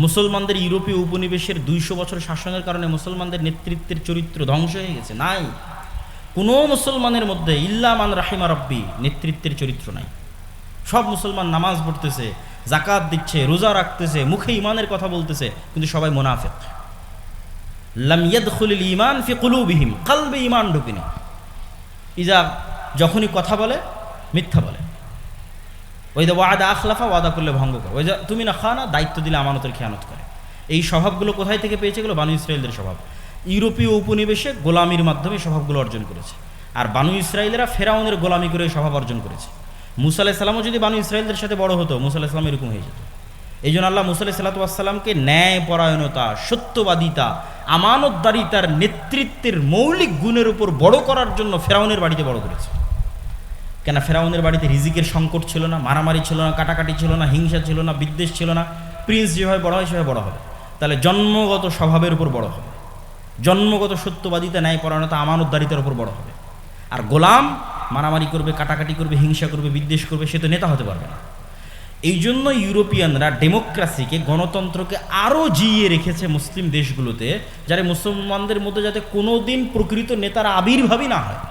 মুসলমানদের ইউরোপীয় উপনিবেশের 200 বছর শাসনের কারণে মুসলমানদের নেতৃত্বের চরিত্র ধ্বংস হয়ে গেছে? নাই। কোনো মুসলমানের মধ্যে ইল্লা মান রাহিমা রব্বি নেতৃত্বের চরিত্র নাই। সব মুসলমান নামাজ পড়তেছে, জাকাত দিচ্ছে, রোজা রাখতেছে, মুখে ইমানের কথা বলতেছে, কিন্তু সবাই মুনাফিক। লাম ইয়াদখুলিল ঈমান ফি কুলুবিহিম, কলবে ঈমান ঢুকেনি। ইজা যখনই কথা বলে মিথ্যা বলে, ওই যে ওয়াদা আখলাফা, ওয়াদা করলে ভঙ্গ করে, ওই যে তুমি না খানা, দায়িত্ব দিলে আমানতের খেয়ানত করে। এই স্বভাবগুলো কোথায় থেকে পেয়েছে? এগুলো বানু ইসরায়েলদের স্বভাব। ইউরোপীয় উপনিবেশে গোলামির মাধ্যমে স্বভাবগুলো অর্জন করেছে। আর বানু ইসরায়েলেরা ফেরাউনের গোলামি করে স্বভাব অর্জন করেছে। মুসা আলাইহিস সালামও যদি বানু ইসরায়েলদের সাথে বড় হতো, মুসা আলাইহিস সালাম এরকম হয়ে যেত। এই জন্য আল্লাহ মুসা আলাইহিস সালামকে ন্যায় পরায়ণতা, সত্যবাদিতা, আমানতদারিতার নেতৃত্বের মৌলিক গুণের উপর বড় করার জন্য ফেরাউনের বাড়িতে বড় করেছে। কেন? ফেরাউনের বাড়িতে রিজিকের সংকট ছিল না, মারামারি ছিল না, কাটাকাটি ছিল না, হিংসা ছিল না, বিদ্বেষ ছিল না। প্রিন্স যেভাবে বড় হয় সেভাবে বড় হবে। তাহলে জন্মগত স্বভাবের উপর বড় হবে, জন্মগত সত্যবাদিতা, ন্যায় পরায়ণতা, আমানতদারিতার উপর বড় হবে। আর গোলাম মারামারি করবে, কাটাকাটি করবে, হিংসা করবে, বিদ্বেষ করবে, সে তো নেতা হতে পারবে না। এই জন্য ইউরোপিয়ানরা ডেমোক্রেসিকে, গণতন্ত্রকে আরও জিইয়ে রেখেছে মুসলিম দেশগুলোতে, যারা মুসলমানদের মধ্যে যাতে কোনোদিন প্রকৃত নেতার আবির্ভাবই না হয়।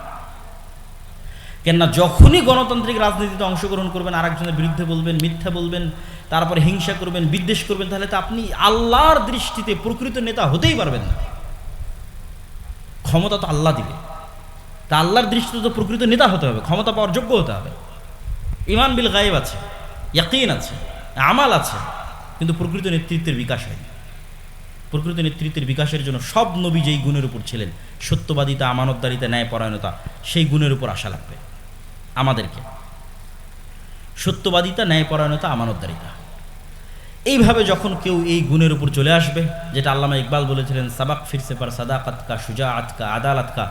কেননা যখনই গণতান্ত্রিক রাজনীতিতে অংশগ্রহণ করবেন, আরেকজনের বিরুদ্ধে বলবেন, মিথ্যা বলবেন, তারপরে হিংসা করবেন, বিদ্বেষ করবেন, তাহলে তো আপনি আল্লাহর দৃষ্টিতে প্রকৃত নেতা হতেই পারবেন না। ক্ষমতা তো আল্লাহ দিবে, তা আল্লাহর দৃষ্টিতে তো প্রকৃত নেতা হতে হবে, ক্ষমতা পাওয়ার যোগ্য হতে হবে। ঈমান বিল গায়েব আছে, ইয়াকিন আছে, আমাল আছে, কিন্তু প্রকৃত নেতৃত্বের বিকাশ হয়নি। প্রকৃত নেতৃত্বের বিকাশের জন্য সব নবী যেই গুণের উপর ছিলেন, সত্যবাদিতা, আমানতদারিতা, ন্যায়পরায়ণতা, সেই গুণের উপর আশা লাগবে আমাদেরকে। সত্যবাদিতা, ন্যায়পরায়ণতা, আমানতদারিতা, এইভাবে যখন কেউ এই গুণের উপর চলে আসবে, যেটা আল্লামা ইকবাল বলেছিলেন, সাবাক ফিরসে পার সাদাকাত কা, শুজাআত কা, আদালত কা,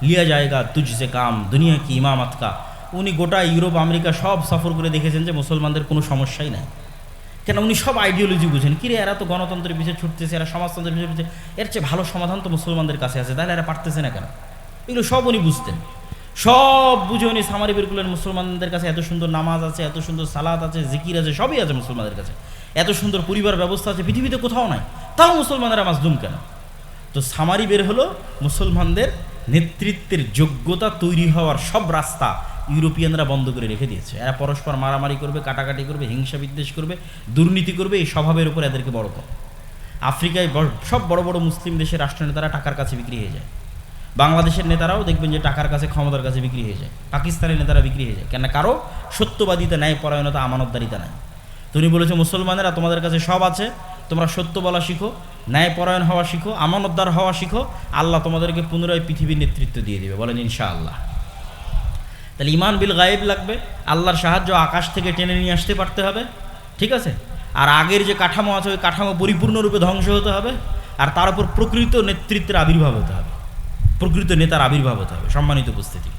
লিয়া জায়গা তুঝসে কাম, দুনিয়া কি ইমামত কা। উনি গোটা ইউরোপ, আমেরিকা সব সফর করে দেখেছেন যে মুসলমানদের কোনো সমস্যাই নাই। কেন? উনি সব আইডিওলজি বুঝেন। কিরে, এরা তো গণতন্ত্রের পিছিয়ে ছুটতেছে, এরা সমাজতন্ত্রের পিছিয়ে ছুটছে, এর চেয়ে ভালো সমাধান তো মুসলমানদের কাছে আছে, তাহলে এরা পারতেছে না কেন? এগুলো সব উনি বুঝতেন। সব বুঝে উনি সামারি বের করলেন, মুসলমানদের কাছে এত সুন্দর নামাজ আছে, এত সুন্দর সালাত আছে, জিকির আছে, সবই আছে মুসলমানদের কাছে, এত সুন্দর পরিবার ব্যবস্থা আছে, পৃথিবীতে কোথাও নাই, তাও মুসলমানেরা মাজলুম কেন? তো সামারি বের হলো মুসলমানদের নেতৃত্বের যোগ্যতা তৈরি হওয়ার সব রাস্তা ইউরোপিয়ানরা বন্ধ করে রেখে দিয়েছে। এরা পরস্পর মারামারি করবে, কাটাকাটি করবে, হিংসা বিদ্বেষ করবে, দুর্নীতি করবে, এই স্বভাবের উপর এদেরকে বড় করে। আফ্রিকায় সব বড় বড় মুসলিম দেশের রাষ্ট্রনেতারা টাকার কাছে বিক্রি হয়ে যায়। বাংলাদেশের নেতারাও দেখবেন যে টাকার কাছে, ক্ষমতার কাছে বিক্রি হয়ে যায়। পাকিস্তানের নেতারা বিক্রি হয়ে যায় কেন? কারো সত্যবাদিতা, ন্যায়পরায়ণতা, আমানতদারিতা নাই। তুমি বলেছো মুসলমানেরা তোমাদের কাছে সব আছে, তোমরা সত্য বলা শিখো, ন্যায়পরায়ণ হওয়া শিখো, আমানতদার হওয়া শিখো, আল্লাহ তোমাদেরকে পুনরায় পৃথিবীর নেতৃত্ব দিয়ে দেবে। বলেন ইনশাআল্লাহ। তাহলে ঈমান বিল গায়েব লাগবে, আল্লাহর সাহায্য আকাশ থেকে টেনে নিয়ে আসতে পারতে হবে, ঠিক আছে? আর আগের যে কাঠামো আছে ওই কাঠামো পরিপূর্ণরূপে ধ্বংস হতে হবে, আর তার উপর প্রকৃত নেতৃত্বের আবির্ভাব হতে হবে, প্রকৃত নেতার আবির্ভাব হতে হবে। সম্মানিত উপস্থিতি,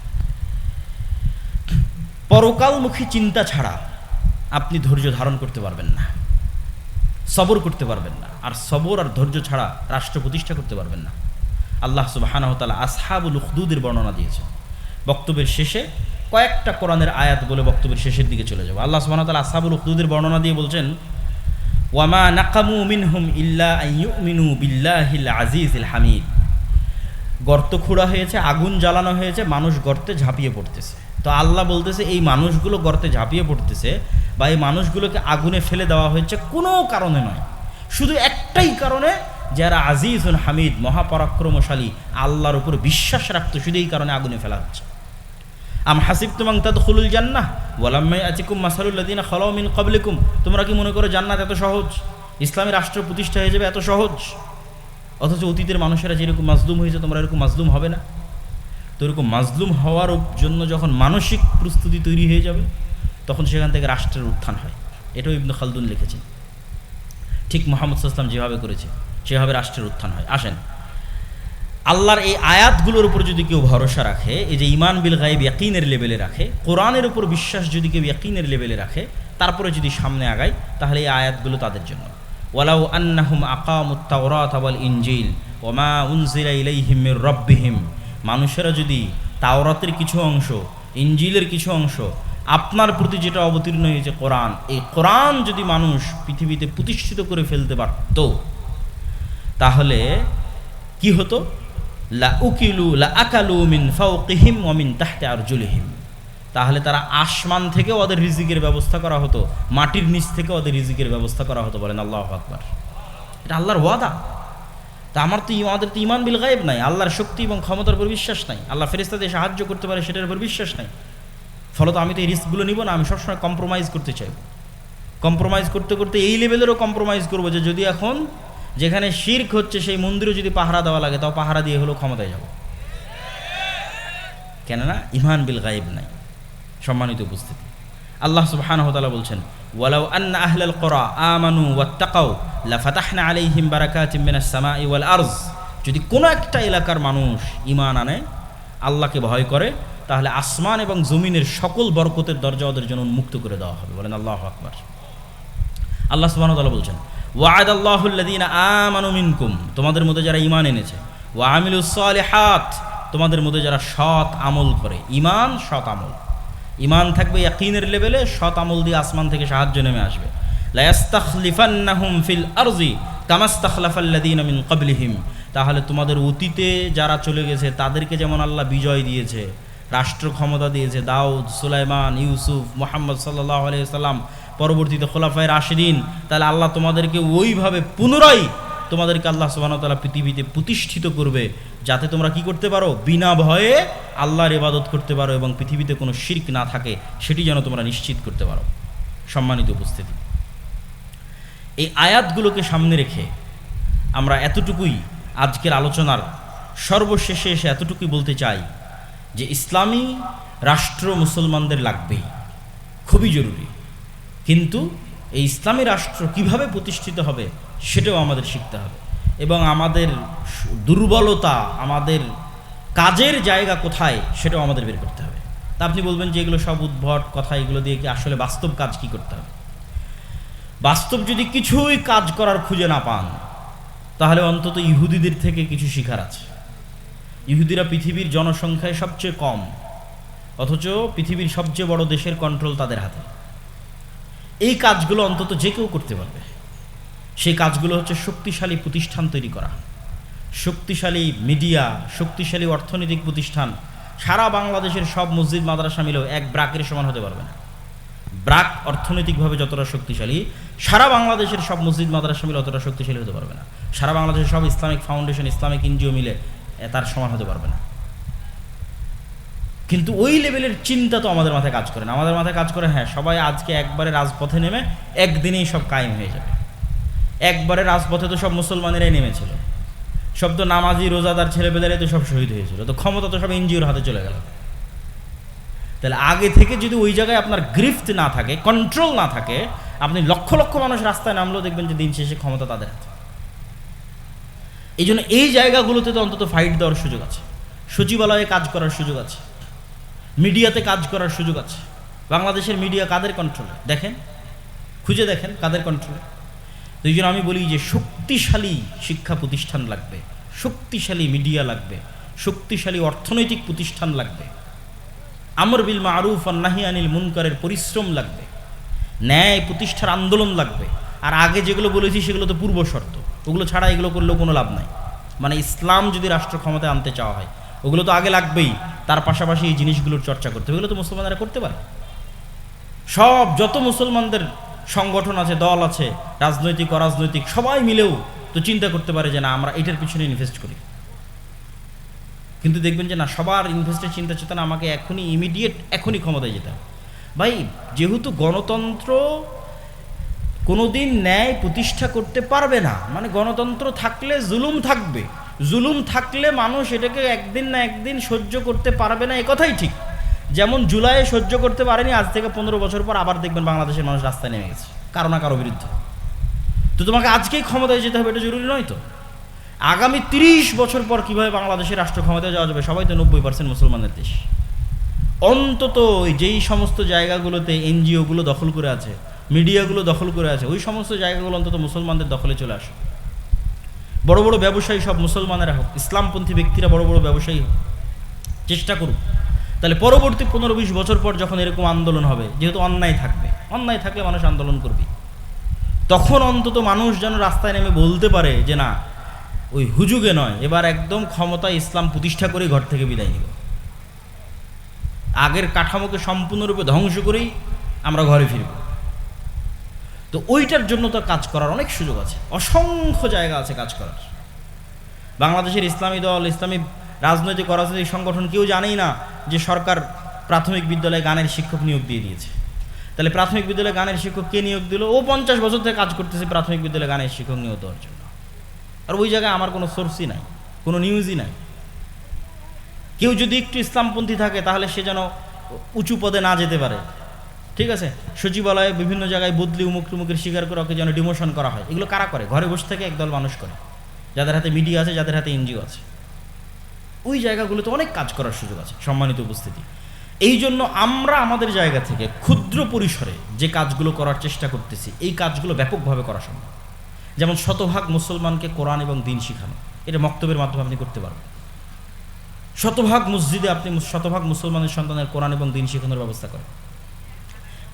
পরকালমুখী চিন্তা ছাড়া আপনি ধৈর্য ধারণ করতে পারবেন না, সবর করতে পারবেন না, আর সবর আর ধৈর্য ছাড়া রাষ্ট্র প্রতিষ্ঠা করতে পারবেন না। আল্লাহ সুবহানাহু ওয়া তাআলা আসহাবুল উখদুদের বর্ণনা দিয়েছেন। বক্তব্যের শেষে কয়েকটা কোরআনের আয়াত বলে বক্তব্যের শেষের দিকে চলে যাব। আল্লাহ সুবহানাহু ওয়া তাআলা আসহাবুল উখদুদের বর্ণনা দিয়ে বলছেন, ওয়ামা নাকামু মিনহুম ইল্লা আন ইউমিনু বিল্লাহিল আজিজিল হামিদ। গর্ত খোঁড়া হয়েছে, আগুন জ্বালানো হয়েছে, মানুষ গর্তে ঝাঁপিয়ে পড়তেছে। তো আল্লাহ বলতেছে এই মানুষগুলো গর্তে ঝাঁপিয়ে পড়তেছে বা এই মানুষগুলোকে আগুনে ফেলে দেওয়া হয়েছে কোনো কারণে নয়, শুধু একটাই কারণে, যারা আজিজুন হামিদ, মহাপরাক্রমশালী, আল্লাহর উপর বিশ্বাস রাখতো, শুধু এই কারণে আগুনে ফেলা হচ্ছে। আম হাসিবতুম আন তাদখুলুল জান্নাহ ওয়ালাম্মা ইয়াতিকুম মাসালুল লাযিনা খালাউ মিন ক্বাবলিকুম। তোমরা কি মনে করো জান্নাত এত সহজ, ইসলামী রাষ্ট্র প্রতিষ্ঠা হয়ে যাবে এত সহজ? অথচ অতীতের মানুষেরা যেরকম মাজলুম হয়েছে তোমরা এরকম মাজলুম হবে না। তো এরকম মাজলুম হওয়ার জন্য যখন মানসিক প্রস্তুতি তৈরি হয়ে যাবে, তখন সেখান থেকে রাষ্ট্রের উত্থান হয়। এটাও ইবনে খালদুন লিখেছেন। ঠিক মুহাম্মদ সাল্লাল্লাহু আলাইহি ওয়াসাল্লাম যেভাবে করেছে সেভাবে রাষ্ট্রের উত্থান হয়। আসেন, আল্লাহর এই আয়াতগুলোর উপর যদি কেউ ভরসা রাখে, এই যে ঈমান বিল গায়ব ইয়াকিনের লেভেলে রাখে, কোরআনের উপর বিশ্বাস যদি কেউ ইয়াকিনের লেভেলে রাখে, তারপরে যদি সামনে আগায়, তাহলে এই আয়াতগুলো তাদের জন্য। ওয়ালাউ আন্নাহুম আকামুত তাওরাত ওয়াল ইনজিল ওমা উনজিলা ইলাইহিম মির রাব্বিহিম। মানুষেরা যদি তাওরাতের কিছু অংশ, ইনজিলের কিছু অংশ আপনার প্রতি যেটা অবতীর্ণ হয়েছে কোরআন, এই কোরআন যদি মানুষ পৃথিবীতে প্রতিষ্ঠিত করে ফেলতে পারত, তাহলে কি হতো? লা উকিলু লা আকালু মিন ফাওকিহিম ওয়া মিন তাহতি আরজুলিহিম, তাহলে তারা আসমান থেকে ওদের রিজিকের ব্যবস্থা করা হতো, মাটির নিচ থেকে ওদের রিজিকের ব্যবস্থা করা হতো। বলেন আল্লাহু আকবার। এটা আল্লাহর ওয়াদা। তা আমাদের তো ঈমান বিল গায়ব নাই, আল্লাহর শক্তি এবং ক্ষমতার উপর বিশ্বাস নাই, আল্লাহ ফেরেশতাদের সাহায্য করতে পারে সেটার উপর বিশ্বাস নাই। ফলত আমি তো এই রিস্কগুলো নিব না, আমি সবসময় কম্প্রোমাইজ করতে চাই। কম্প্রোমাইজ করতে করতে এই লেভেলেরও কম্প্রোমাইজ করবো যে যদি এখন যেখানে শিরক হচ্ছে সেই মন্দিরও যদি পাহারা দেওয়া লাগে, তাও পাহারা দিয়ে হলেও ক্ষমতায় যাব, কেননা ঈমান বিল গায়ব নাই। সম্মানিত উপস্থিতি, আল্লাহ সুবহানাহু ওয়া তাআলা বলছেন, ওয়ালাউ আন্না আহলাল কুরা আমানু ওয়াত্তাকাউ লাফাতাহনা আলাইহিম বারাকাতিম মিনাস সামাই ওয়াল আরজ, যদি কোনো একটা এলাকার মানুষ ঈমান আনে, আল্লাহকে ভয় করে, তাহলে আসমান এবং জমিনের সকল বরকতের দরজা ওদের জন্য উন্মুক্ত করে দেওয়া হবে। বলেন আল্লাহু আকবার। আল্লাহ সুবহানাহু ওয়া তাআলা বলছেন, ওয়া'আদাল্লাহুল্লাযীনা আমানু মিনকুম, তোমাদের মধ্যে যারা ঈমান এনেছে, ওয়া আমিলুস সালিহাত, তোমাদের মধ্যে যারা সৎ আমল করে। ঈমান, সৎ আমল। ঈমান থাকবে ইয়াকিনের লেভেলে, সৎ আমল দিয়ে আসমান থেকে সাহায্য নেমে আসবে। লা ইস্তাখলিফান্নাহুম ফিল আরজি কামাস্তাখলাফাল্লাযীনা মিন ক্বাবলিহিম, তাহলে তোমাদের অতীতে যারা চলে গেছে তাদেরকে যেমন আল্লাহ বিজয় দিয়েছে, রাষ্ট্র ক্ষমতা দিয়েছে, দাউদ, সুলাইমান, ইউসুফ, মুহাম্মদ সাল্লাল্লাহু আলাইহি ওয়াসাল্লাম, পরবর্তীতে খোলাফায়ে রাশিদিন, তাহলে আল্লাহ তোমাদেরকে ওইভাবে পুনরায় তোমাদেরকে আল্লাহ সুবহানাহু ওয়া তাআলা পৃথিবীতে প্রতিষ্ঠিত করবে, যাতে তোমরা কি করতে পারো? বিনা ভয়ে আল্লাহর ইবাদত করতে পারো এবং পৃথিবীতে কোনো শিরক না থাকে সেটি যেন তোমরা নিশ্চিত করতে পারো। সম্মানিত উপস্থিতি, এই আয়াতগুলোকে সামনে রেখে আমরা এতটুকুই আজকের আলোচনার সর্বশেষে এসে এতটুকুই বলতে চাই যে ইসলামী রাষ্ট্র মুসলমানদের লাগবেই, খুবই জরুরি। কিন্তু এই ইসলামী রাষ্ট্র কিভাবে প্রতিষ্ঠিত হবে সেটাও আমাদের শিখতে হবে, এবং আমাদের দুর্বলতা, আমাদের কাজের জায়গা কোথায় সেটাও আমাদের বের করতে হবে। তা আপনি বলবেন যে এগুলো সব উদ্ভট কথা, এগুলো দিয়ে কি আসলে বাস্তব কাজ কি করতে হবে? বাস্তব যদি কিছুই কাজ করার খুঁজে না পান, তাহলে অন্তত ইহুদিদের থেকে কিছু শিখার আছে। ইহুদিরা পৃথিবীর জনসংখ্যায় সবচেয়ে কম, অথচ পৃথিবীর সবচেয়ে বড় দেশের কন্ট্রোল তাদের হাতে। এই কাজগুলো অন্তত যে কেউ করতে পারবে। সেই কাজগুলো হচ্ছে শক্তিশালী প্রতিষ্ঠান তৈরি করা, শক্তিশালী মিডিয়া, শক্তিশালী অর্থনৈতিক প্রতিষ্ঠান। সারা বাংলাদেশের সব মসজিদ মাদ্রাসা মিলেও এক ব্রাকের সমান হতে পারবে না। ব্রাক অর্থনৈতিকভাবে যতটা শক্তিশালী, সারা বাংলাদেশের সব মসজিদ মাদ্রাসা মিলে অতটা শক্তিশালী হতে পারবে না। সারা বাংলাদেশের সব ইসলামিক ফাউন্ডেশন, ইসলামিক এনজিও মিলে তার সমান হতে পারবে না। কিন্তু ওই লেভেলের চিন্তা তো আমাদের মাথায় কাজ করে না। আমাদের মাথায় কাজ করে, হ্যাঁ সবাই আজকে একবারে রাজপথে নেমে একদিনেই সব কায়েম হয়ে যাবে। একবারে রাজপথে তো সব মুসলমানেরাই নেমেছিল, সব তো নামাজি রোজাদার ছেলেপেলেরাই তো সব শহীদ হয়েছিল, তো ক্ষমতা তো সব এনজিওর হাতে চলে গেল। তাহলে আগে থেকে যদি ওই জায়গায় আপনার গ্রিফট না থাকে, কন্ট্রোল না থাকে, আপনি লক্ষ লক্ষ মানুষ রাস্তায় নামলেও দেখবেন যে দিন শেষে ক্ষমতা তাদের হাতে। এই জন্য এই জায়গাগুলোতে তো অন্তত ফাইট দেওয়ার সুযোগ আছে, সচিবালয়ে কাজ করার সুযোগ আছে, মিডিয়াতে কাজ করার সুযোগ আছে। বাংলাদেশের মিডিয়া কাদের কন্ট্রোলে? দেখেন, খুঁজে দেখেন কাদের কন্ট্রোলে। তো এই জন্য আমি বলি যে শক্তিশালী শিক্ষা প্রতিষ্ঠান লাগবে, শক্তিশালী মিডিয়া লাগবে, শক্তিশালী অর্থনৈতিক প্রতিষ্ঠান লাগবে, আমর বিল মারুফ আর নাহি আনিল মুনকারের পরিশ্রম লাগবে, ন্যায় প্রতিষ্ঠার আন্দোলন লাগবে। আর আগে যেগুলো বলেছি সেগুলো তো পূর্ব শর্ত, ওগুলো ছাড়া এগুলো করলেও কোনো লাভ নাই। মানে ইসলাম যদি রাষ্ট্র ক্ষমতায় আনতে চাওয়া হয় ওগুলো তো আগে লাগবেই, তার পাশাপাশি এই জিনিসগুলোর চর্চা করতে হবে। এগুলো তো মুসলমানরা করতে পারে। সব যত মুসলমানদের সংগঠন আছে, দল আছে, রাজনৈতিক অরাজনৈতিক, সবাই মিলেও তো চিন্তা করতে পারে যে না আমরা এটার পিছনে ইনভেস্ট করি। কিন্তু দেখবেন যে না, সবার ইনভেস্টের চিন্তা চেতনা আমাকে এখনই ইমিডিয়েট এখনই ক্ষমতায় যেতে হবে। ভাই, যেহেতু গণতন্ত্র কোনোদিন ন্যায় প্রতিষ্ঠা করতে পারবে না, মানে গণতন্ত্র থাকলে জুলুম থাকবে, জুলুম থাকলে মানুষ এটাকে একদিন না একদিন সহ্য করতে পারবে না, একথাই ঠিক। যেমন জুলাইয়ে সহ্য করতে পারেনি, আজ থেকে 15 বছর পর আবার দেখবেন বাংলাদেশের মানুষ রাস্তায় নেমে গেছে কারো না কারো বিরুদ্ধে। তো তোমাকে আজকেই ক্ষমতায় যেতে হবে এটা জরুরি নয় তো। আগামী 30 বছর পর কীভাবে বাংলাদেশের রাষ্ট্র ক্ষমতায় যাওয়া যাবে? সবাই তো 90% মুসলমানের দেশ। অন্তত যেই সমস্ত জায়গাগুলোতে এনজিওগুলো দখল করে আছে, মিডিয়াগুলো দখল করে আছে, ওই সমস্ত জায়গাগুলো অন্তত মুসলমানদের দখলে চলে আসে। বড় বড় ব্যবসায়ী সব মুসলমানেরা হোক, ইসলামপন্থী ব্যক্তিরা বড় বড় ব্যবসায়ী হোক, চেষ্টা করুক তাহলে পরবর্তী 15-20 বছর পর যখন এরকম আন্দোলন হবে, যেহেতু অন্যায় থাকবে, অন্যায় থাকলে মানুষ আন্দোলন করবে, তখন অন্তত মানুষ যেন রাস্তায় নেমে বলতে পারে যে না, ওই হুজুগে নয়, এবার একদম ক্ষমতায় ইসলাম প্রতিষ্ঠা করে ঘর থেকে বিদায় নিব, আগের কাঠামোকে সম্পূর্ণরূপে ধ্বংস করেই আমরা ঘরে ফিরব। তো ওইটার জন্য তো কাজ করার অনেক সুযোগ আছে, অসংখ্য জায়গা আছে কাজ করার। বাংলাদেশের ইসলামী দল, ইসলামী রাজনৈতিক অরাজনৈতিক সংগঠন কেউ জানেই না যে সরকার প্রাথমিক বিদ্যালয়ে গানের শিক্ষক নিয়োগ দিয়ে দিয়েছে। তাহলে প্রাথমিক বিদ্যালয়ে গানের শিক্ষক কে নিয়োগ দিল? ও 50 বছর থেকে কাজ করতেছে প্রাথমিক বিদ্যালয়ে গানের শিক্ষক নিয়োগ দেওয়ার জন্য, আর ওই জায়গায় আমার কোনো সোর্সই নাই, কোনো নিউজই নাই। কেউ যদি একটু ইসলামপন্থী থাকে তাহলে সে যেন উঁচু পদে না যেতে পারে, ঠিক আছে? সচিবালয়ে বিভিন্ন জায়গায় বদলি উমুক টুমুকের শিকার করে ওকে যেন ডিমোশন করা হয়। এগুলো কারা করে? ঘরে বসে থেকে একদল মানুষ করে, যাদের হাতে মিডিয়া আছে, যাদের হাতে এনজিও আছে। ওই জায়গাগুলোতে অনেক কাজ করার সুযোগ আছে, সম্মানিত উপস্থিতি। এই জন্য আমরা আমাদের জায়গা থেকে ক্ষুদ্র পরিসরে যে কাজগুলো করার চেষ্টা করতেছি, এই কাজগুলো ব্যাপকভাবে করা সম্ভব। যেমন শতভাগ মুসলমানকে কোরআন এবং দিন শিখানো, এটা মক্তবের মাধ্যমে আপনি করতে পারবেন। শতভাগ মসজিদে আপনি শতভাগ মুসলমানের সন্তানের কোরআন এবং দিন শেখানোর ব্যবস্থা করেন।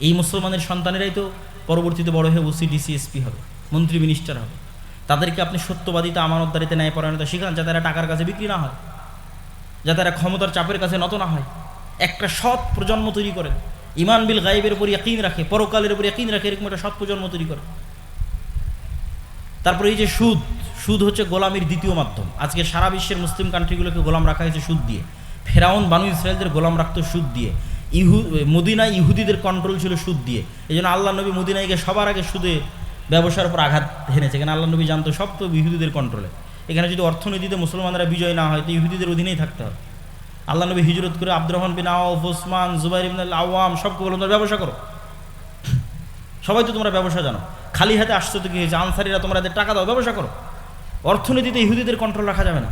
এই মুসলমানের সন্তানেরাই তো পরবর্তীতে বড় হয়ে ওসি, ডিসি, এসপি হবে, মন্ত্রী, মিনিস্টার হবে। তাদেরকে আপনি সত্যবাদিতা, আমানতদারিতে, ন্যায়পরায়ণতা শিখান, যাতে এরা টাকার কাছে বিক্রি না হয়, যাতে এরা ক্ষমতার চাপের কাছে নত না হয়। একটা সৎ প্রজন্ম তৈরি করেন, ইমান বিল গায়েবের উপর ইয়াকিন রাখে, পরকালের উপর ইয়াকিন রাখে, এরকম একটা সৎ প্রজন্ম তৈরি করে। তারপরে এই যে সুদ, সুদ হচ্ছে গোলামির দ্বিতীয় মাধ্যম। আজকে সারা বিশ্বের মুসলিম কান্ট্রিগুলোকে গোলাম রাখা হয়েছে সুদ দিয়ে। ফেরাউন বানু ইসরায়েলদের গোলাম রাখতো সুদ দিয়ে। মদিনায় ইহুদিদের কন্ট্রোল ছিল সুদ দিয়ে। এই জন্য আল্লাহ নবী মদিনায় গিয়ে সবার আগে সুদে ব্যবসার উপর আঘাত হেনেছে, কেন আল্লাহ নবী জানতো সব তো ইহুদিদের কন্ট্রোলে। এখানে যদি অর্থনীতিতে মুসলমানরা বিজয় না হয় তো ইহুদিদের অধীনেই থাকতে হবে। আল্লাহ নবী হিজরত করে আব্দুর রহমান বিন আওফ, ওসমান, জুবাইর ইবনে আওয়াম সবকে বলল তোমরা ব্যবসা করো, সবাই তো তোমরা ব্যবসা জানো, খালি হাতে আসছো তো কি হয়েছে? আনসারিরা তোমরা এদের টাকা দাও, ব্যবসা করো। অর্থনীতিতে ইহুদিদের কন্ট্রোল রাখা যাবে না।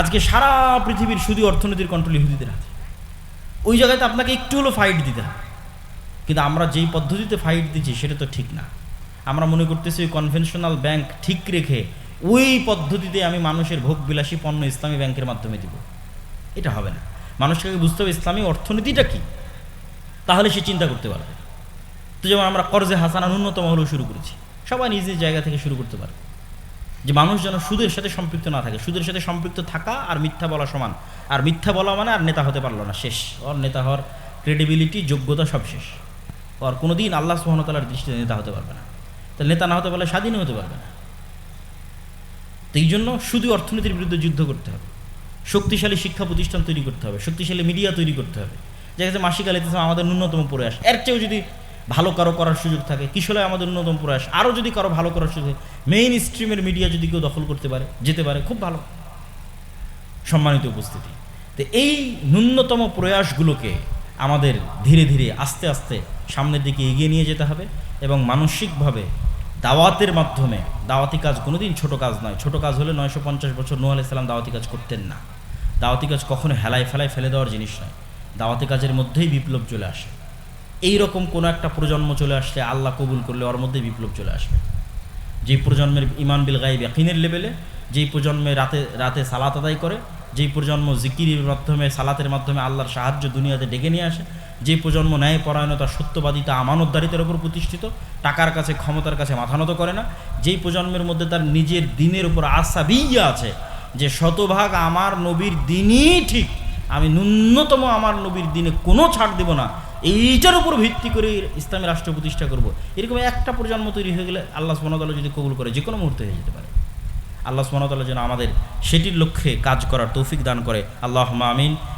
আজকে সারা পৃথিবীর শুধু অর্থনীতির কন্ট্রোল ইহুদিদের হাতে। ওই জায়গায় তো আপনাকে একটু হলো ফাইট দিতে হবে, কিন্তু আমরা যেই পদ্ধতিতে ফাইট দিচ্ছি সেটা তো ঠিক না। আমরা মনে করতেছি ওই কনভেনশনাল ব্যাংক ঠিক রেখে ওই পদ্ধতিতে আমি মানুষের ভোগবিলাসী পণ্য ইসলামী ব্যাংকের মাধ্যমে দিব, এটা হবে না। মানুষকে বুঝতে হবে ইসলামী অর্থনীতিটা কি, তাহলে সে চিন্তা করতে পারবে। তো যেমন আমরা কর্জে হাসানা ন্যূনতম হলেও শুরু করেছি, সবাই নিজ নিজ জায়গা থেকে শুরু করতে পারে, যে মানুষ যেন সুদের সাথে সম্পৃক্ত না থাকে। সুদের সাথে সম্পৃক্ত থাকা আর মিথ্যা বলা সমান, আর মিথ্যা বলা মানে আর নেতা হতে পারলো না, শেষ। ওর নেতা হওয়ার ক্রেডিবিলিটি, যোগ্যতা সব শেষ। ওর কোনো দিন আল্লাহ সুবহানাহু ওয়া তাআলার দৃষ্টিতে নেতা হতে পারবে না। তাহলে নেতা না হতে পারলে স্বাধীনও হতে পারবে না। তো এই জন্য শুধু অর্থনীতির বিরুদ্ধে যুদ্ধ করতে হবে, শক্তিশালী শিক্ষা প্রতিষ্ঠান তৈরি করতে হবে, শক্তিশালী মিডিয়া তৈরি করতে হবে। যেখানে মাসিক আল ইতিসাম আমাদের ন্যূনতম প্রয়াস, এর চেয়েও যদি ভালো কারো করার সুযোগ থাকে, কিশোরায় আমাদের ন্যূনতম প্রয়াস, আরও যদি কারো ভালো করার সুযোগ, মেইন স্ট্রিমের মিডিয়া যদি কেউ দখল করতে পারে, যেতে পারে, খুব ভালো। সম্মানিত উপস্থিতি, তো এই ন্যূনতম প্রয়াসগুলোকে আমাদের ধীরে ধীরে আস্তে আস্তে সামনের দিকে এগিয়ে নিয়ে যেতে হবে, এবং মানসিকভাবে দাওয়াতের মাধ্যমে, দাওয়াতি কাজ কোনোদিন ছোট কাজ নয়। ছোট কাজ হলে 950 বছর নূহ আলাইহিস সালাম দাওয়াতি কাজ করতেন না। দাওয়াতি কাজ কখনো হেলায় ফেলায় ফেলে দেওয়ার জিনিস নয়। দাওয়াতি কাজের মধ্যেই বিপ্লব চলে আসে। এই রকম কোনো একটা প্রজন্ম চলে আসলে, আল্লাহ কবুল করলে ওর মধ্যে বিপ্লব চলে আসবে। যেই প্রজন্মের ইমান বিল গায়ব ইয়াকিনের লেভেলে, যেই প্রজন্মে রাতে রাতে সালাত আদায় করে, যেই প্রজন্ম জিকিরের মাধ্যমে, সালাতের মাধ্যমে আল্লাহর সাহায্য দুনিয়াতে ডেকে নিয়ে আসে, যেই প্রজন্ম ন্যায়পরায়ণতা, সত্যবাদিতা, আমানতদারিতার উপর প্রতিষ্ঠিত, টাকার কাছে, ক্ষমতার কাছে মাথা নত করে না, যেই প্রজন্মের মধ্যে তার নিজের দিনের উপর আসাবিয়া আছে, যে শতভাগ আমার নবীর দিনই ঠিক, আমি ন্যূনতম আমার নবীর দিনে কোনো ছাড় দেব না, এইটার উপর ভিত্তি করে ইসলামী রাষ্ট্র প্রতিষ্ঠা করব, এরকম একটা প্রজন্ম তৈরি হয়ে গেলে আল্লাহ সুবহানাহু ওয়া তাআলা যদি কবুল করে যে কোনো মুহূর্তে হয়ে যেতে পারে। আল্লাহ সুবহানাহু ওয়া তাআলা যেন আমাদের সেটির লক্ষ্যে কাজ করার তৌফিক দান করে। আল্লাহুম্মা আমিন।